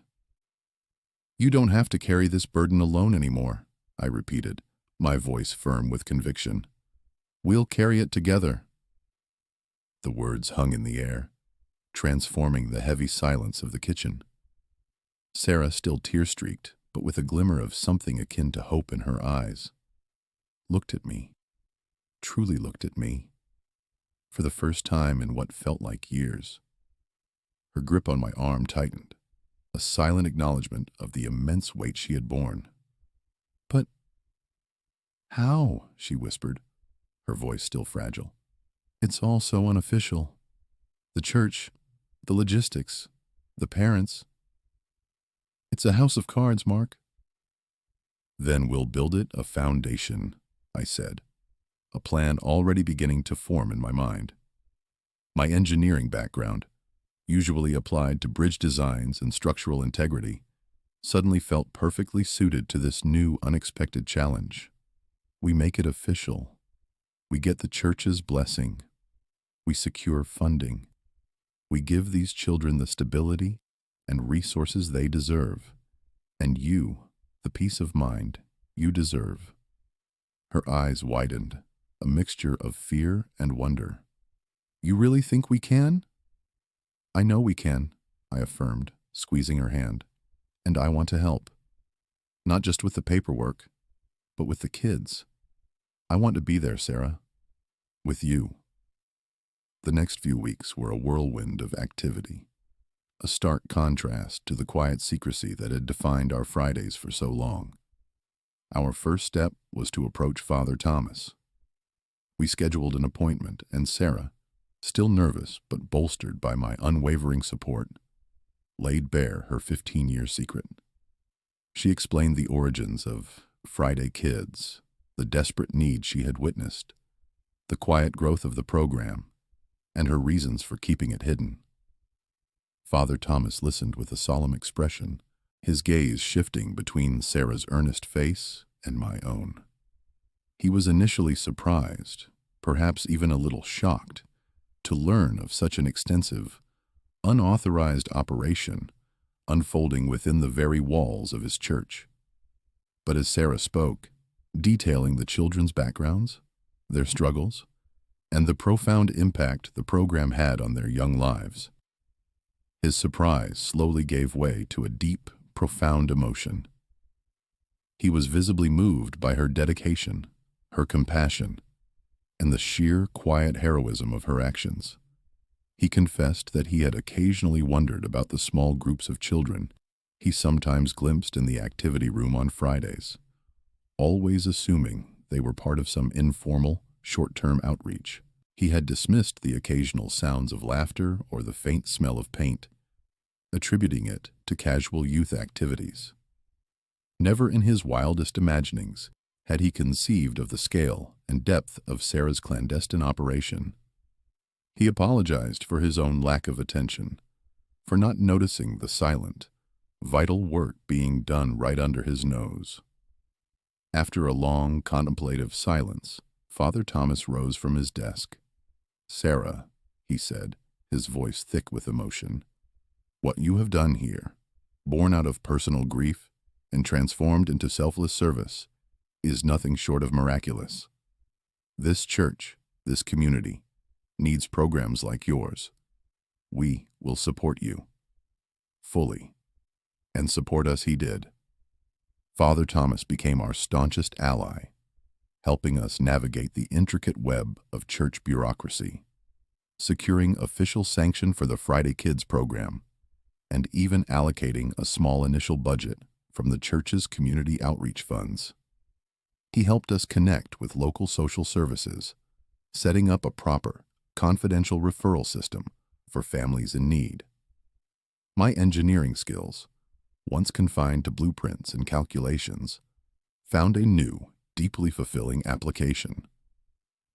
Speaker 1: "You don't have to carry this burden alone anymore," I repeated, my voice firm with conviction. "We'll carry it together." The words hung in the air, transforming the heavy silence of the kitchen. Sarah, still tear-streaked, but with a glimmer of something akin to hope in her eyes, looked at me, truly looked at me, for the first time in what felt like years. Her grip on my arm tightened, a silent acknowledgement of the immense weight she had borne. "But how?" she whispered, her voice still fragile. "It's all so unofficial. The church, the logistics, the parents. It's a house of cards, Mark." "Then we'll build it a foundation," I said, a plan already beginning to form in my mind. My engineering background, usually applied to bridge designs and structural integrity, suddenly felt perfectly suited to this new, unexpected challenge. We make it official. We get the church's blessing. We secure funding. We give these children the stability and resources they deserve, and you, the peace of mind you deserve. Her eyes widened, a mixture of fear and wonder. "You really think we can?" "I know we can," I affirmed, squeezing her hand. "And I want to help. Not just with the paperwork, but with the kids. I want to be there, Sarah. With you." The next few weeks were a whirlwind of activity, a stark contrast to the quiet secrecy that had defined our Fridays for so long. Our first step was to approach Father Thomas. We scheduled an appointment, and Sarah, still nervous but bolstered by my unwavering support, laid bare her 15-year secret. She explained the origins of Friday Kids, the desperate need she had witnessed, the quiet growth of the program, and her reasons for keeping it hidden. Father Thomas listened with a solemn expression, his gaze shifting between Sarah's earnest face and my own. He was initially surprised, perhaps even a little shocked, to learn of such an extensive, unauthorized operation unfolding within the very walls of his church. But as Sarah spoke, detailing the children's backgrounds, their struggles, and the profound impact the program had on their young lives, his surprise slowly gave way to a deep, profound emotion. He was visibly moved by her dedication, her compassion, and the sheer, quiet heroism of her actions. He confessed that he had occasionally wondered about the small groups of children he sometimes glimpsed in the activity room on Fridays, always assuming they were part of some informal, short-term outreach. He had dismissed the occasional sounds of laughter or the faint smell of paint, attributing it to casual youth activities. Never in his wildest imaginings had he conceived of the scale and depth of Sarah's clandestine operation. He apologized for his own lack of attention, for not noticing the silent, vital work being done right under his nose. After a long, contemplative silence, Father Thomas rose from his desk. "Sarah," he said, his voice thick with emotion, "what you have done here, born out of personal grief and transformed into selfless service, is nothing short of miraculous. This church, this community, needs programs like yours. We will support you. Fully." And support us he did. Father Thomas became our staunchest ally, helping us navigate the intricate web of church bureaucracy, securing official sanction for the Friday Kids program, and even allocating a small initial budget from the church's community outreach funds. He helped us connect with local social services, setting up a proper, confidential referral system for families in need. My engineering skills, once confined to blueprints and calculations, found a new, deeply fulfilling application.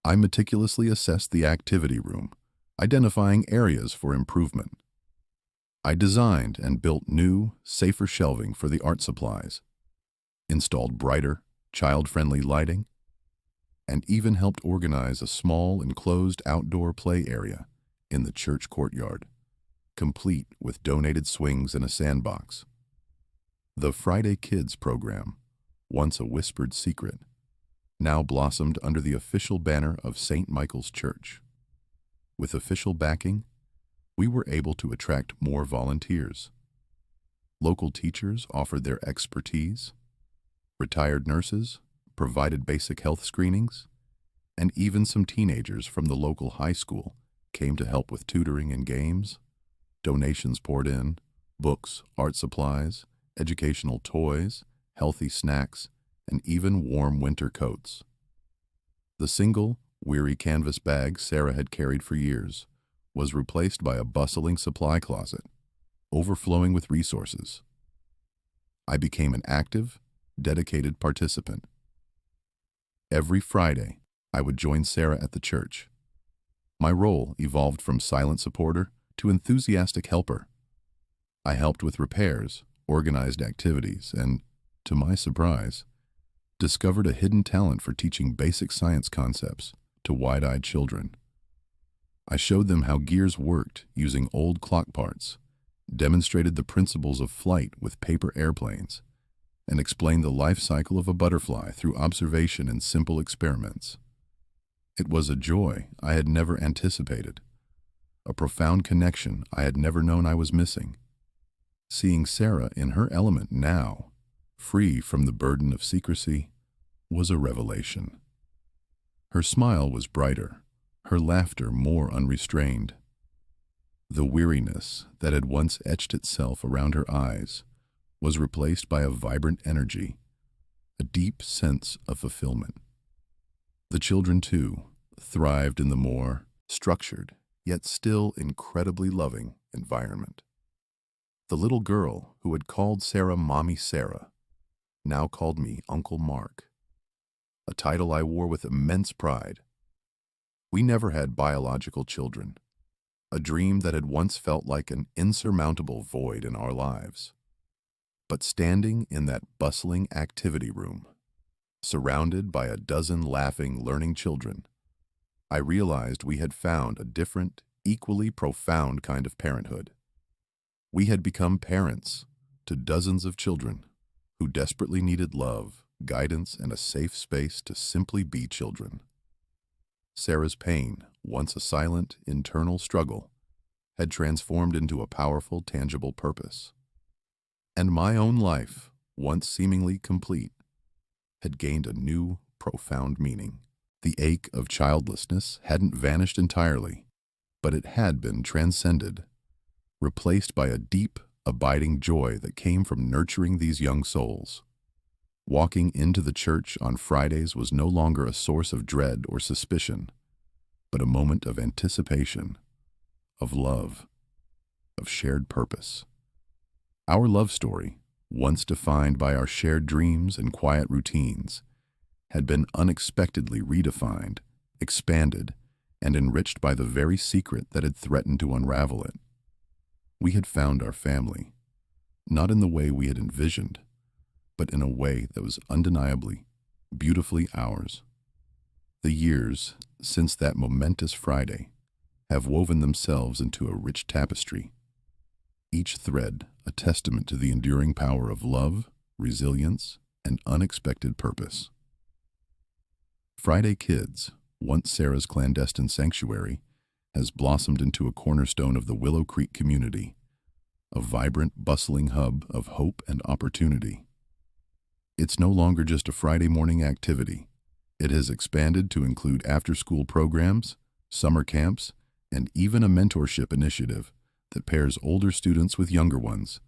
Speaker 1: I meticulously assessed the activity room, identifying areas for improvement. I designed and built new, safer shelving for the art supplies, installed brighter, child-friendly lighting, and even helped organize a small enclosed outdoor play area in the church courtyard, complete with donated swings and a sandbox. The Friday Kids program, once a whispered secret, now blossomed under the official banner of St. Michael's Church. With official backing, we were able to attract more volunteers. Local teachers offered their expertise, retired nurses provided basic health screenings, and even some teenagers from the local high school came to help with tutoring and games. Donations poured in: books, art supplies, educational toys, healthy snacks, and even warm winter coats. The single, weary canvas bag Sarah had carried for years was replaced by a bustling supply closet, overflowing with resources. I became an active, dedicated participant. Every Friday, I would join Sarah at the church. My role evolved from silent supporter to enthusiastic helper. I helped with repairs, organized activities, and, to my surprise, discovered a hidden talent for teaching basic science concepts to wide-eyed children. I showed them how gears worked using old clock parts, demonstrated the principles of flight with paper airplanes, and explained the life cycle of a butterfly through observation and simple experiments. It was a joy I had never anticipated, a profound connection I had never known I was missing. Seeing Sarah in her element now, free from the burden of secrecy, was a revelation. Her smile was brighter, her laughter more unrestrained. The weariness that had once etched itself around her eyes was replaced by a vibrant energy, a deep sense of fulfillment. The children, too, thrived in the more structured, yet still incredibly loving environment. The little girl who had called Sarah Mommy Sarah now called me Uncle Mark, a title I wore with immense pride. We never had biological children, a dream that had once felt like an insurmountable void in our lives. But standing in that bustling activity room, surrounded by a dozen laughing, learning children, I realized we had found a different, equally profound kind of parenthood. We had become parents to dozens of children who desperately needed love, guidance, and a safe space to simply be children. Sarah's pain, once a silent, internal struggle, had transformed into a powerful, tangible purpose. And my own life, once seemingly complete, had gained a new, profound meaning. The ache of childlessness hadn't vanished entirely, but it had been transcended, replaced by a deep, abiding joy that came from nurturing these young souls. Walking into the church on Fridays was no longer a source of dread or suspicion, but a moment of anticipation, of love, of shared purpose. Our love story, once defined by our shared dreams and quiet routines, had been unexpectedly redefined, expanded, and enriched by the very secret that had threatened to unravel it. We had found our family, not in the way we had envisioned, but in a way that was undeniably, beautifully ours. The years since that momentous Friday have woven themselves into a rich tapestry, each thread a testament to the enduring power of love, resilience, and unexpected purpose. Friday Kids, once Sarah's clandestine sanctuary, has blossomed into a cornerstone of the Willow Creek community, a vibrant, bustling hub of hope and opportunity. It's no longer just a Friday morning activity. It has expanded to include after-school programs, summer camps, and even a mentorship initiative that pairs older students with younger ones,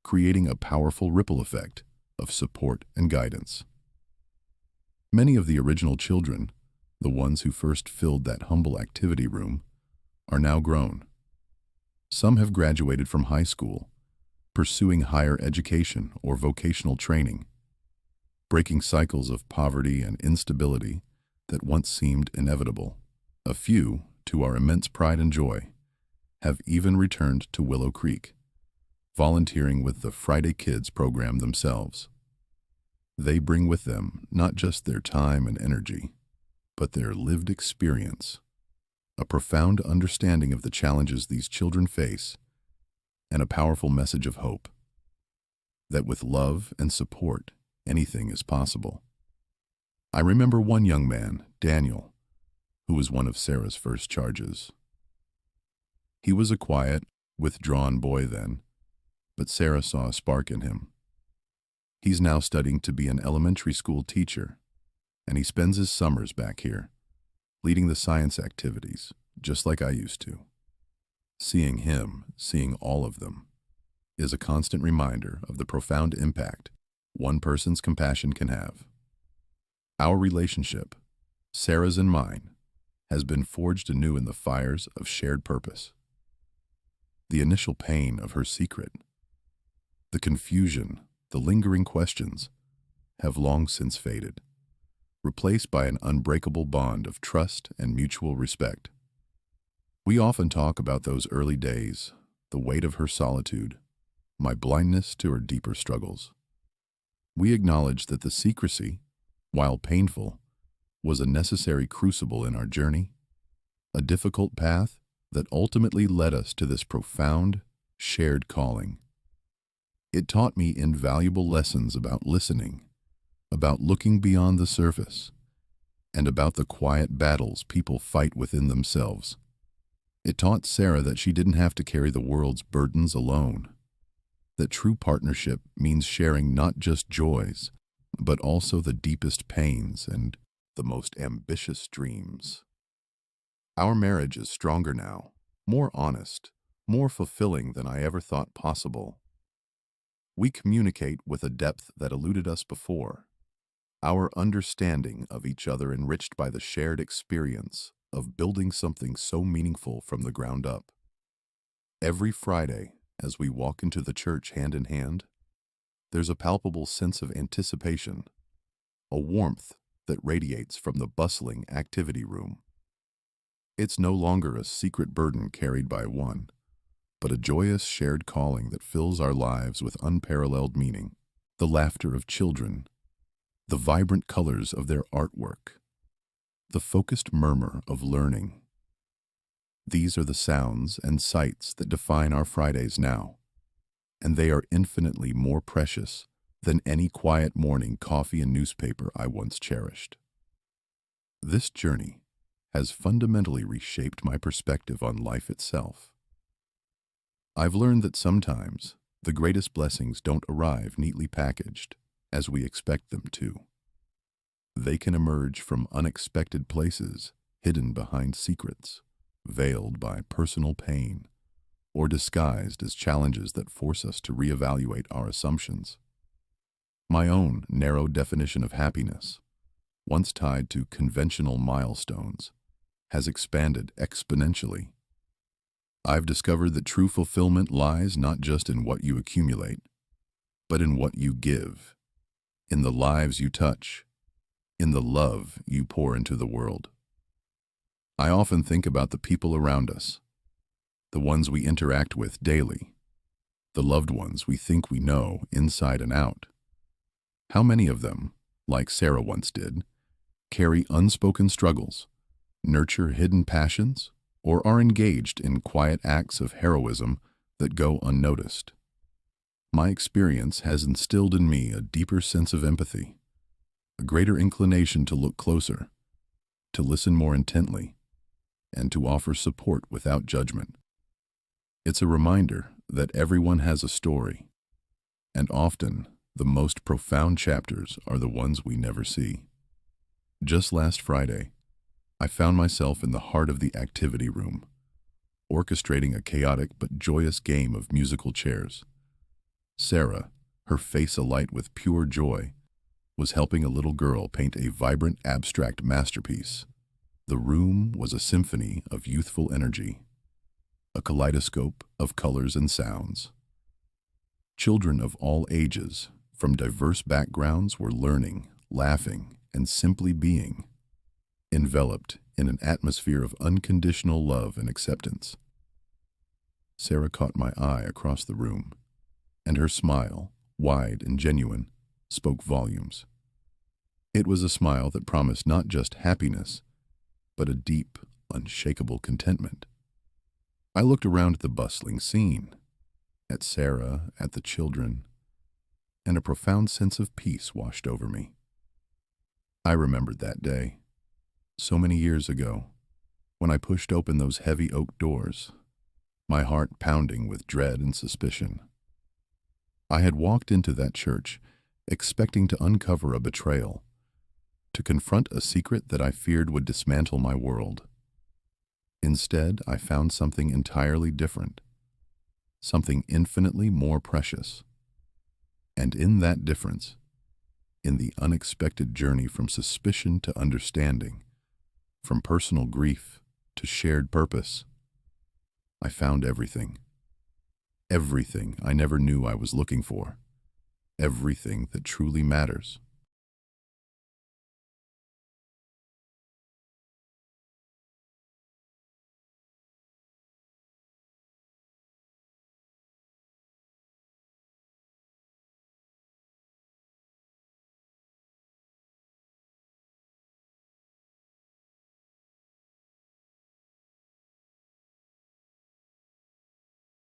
Speaker 1: creating a powerful ripple effect of support and guidance. Many of the original children, the ones who first filled that humble activity room, are now grown. Some have graduated from high school, pursuing higher education or vocational training, breaking cycles of poverty and instability that once seemed inevitable. A few, to our immense pride and joy, have even returned to Willow Creek, volunteering with the Friday Kids program themselves. They bring with them not just their time and energy, but their lived experience, a profound understanding of the challenges these children face, and a powerful message of hope, that with love and support, anything is possible. I remember one young man, Daniel, who was one of Sarah's first charges. He was a quiet, withdrawn boy then, but Sarah saw a spark in him. He's now studying to be an elementary school teacher, and he spends his summers back here, leading the science activities, just like I used to. Seeing him, seeing all of them, is a constant reminder of the profound impact one person's compassion can have. Our relationship, Sarah's and mine, has been forged anew in the fires of shared purpose. The initial pain of her secret, the confusion, the lingering questions, have long since faded, replaced by an unbreakable bond of trust and mutual respect. We often talk about those early days, the weight of her solitude, my blindness to her deeper struggles. We acknowledge that the secrecy, while painful, was a necessary crucible in our journey, a difficult path that ultimately led us to this profound, shared calling. It taught me invaluable lessons about listening, about looking beyond the surface, and about the quiet battles people fight within themselves. It taught Sarah that she didn't have to carry the world's burdens alone, that true partnership means sharing not just joys, but also the deepest pains and the most ambitious dreams. Our marriage is stronger now, more honest, more fulfilling than I ever thought possible. We communicate with a depth that eluded us before, our understanding of each other enriched by the shared experience of building something so meaningful from the ground up. Every Friday, as we walk into the church hand in hand, there's a palpable sense of anticipation, a warmth that radiates from the bustling activity room. It's no longer a secret burden carried by one, but a joyous shared calling that fills our lives with unparalleled meaning. The laughter of children, the vibrant colors of their artwork, the focused murmur of learning. These are the sounds and sights that define our Fridays now, and they are infinitely more precious than any quiet morning coffee and newspaper I once cherished. This journey has fundamentally reshaped my perspective on life itself. I've learned that sometimes the greatest blessings don't arrive neatly packaged as we expect them to. They can emerge from unexpected places, hidden behind secrets, veiled by personal pain, or disguised as challenges that force us to reevaluate our assumptions. My own narrow definition of happiness, once tied to conventional milestones, has expanded exponentially. I've discovered that true fulfillment lies not just in what you accumulate, but in what you give, in the lives you touch, in the love you pour into the world. I often think about the people around us, the ones we interact with daily, the loved ones we think we know inside and out. How many of them, like Sarah once did, carry unspoken struggles, nurture hidden passions, or are engaged in quiet acts of heroism that go unnoticed? My experience has instilled in me a deeper sense of empathy, a greater inclination to look closer, to listen more intently, and to offer support without judgment. It's a reminder that everyone has a story, and often the most profound chapters are the ones we never see. Just last Friday, I found myself in the heart of the activity room, orchestrating a chaotic but joyous game of musical chairs. Sarah, her face alight with pure joy, was helping a little girl paint a vibrant abstract masterpiece. The room was a symphony of youthful energy, a kaleidoscope of colors and sounds. Children of all ages, from diverse backgrounds, were learning, laughing, and simply being, enveloped in an atmosphere of unconditional love and acceptance. Sarah caught my eye across the room, and her smile, wide and genuine, spoke volumes. It was a smile that promised not just happiness, but a deep, unshakable contentment. I looked around at the bustling scene, at Sarah, at the children, and a profound sense of peace washed over me. I remembered that day, so many years ago, when I pushed open those heavy oak doors, my heart pounding with dread and suspicion. I had walked into that church expecting to uncover a betrayal, to confront a secret that I feared would dismantle my world. Instead, I found something entirely different, something infinitely more precious. And in that difference, in the unexpected journey from suspicion to understanding, from personal grief to shared purpose, I found everything. Everything I never knew I was looking for. Everything that truly matters.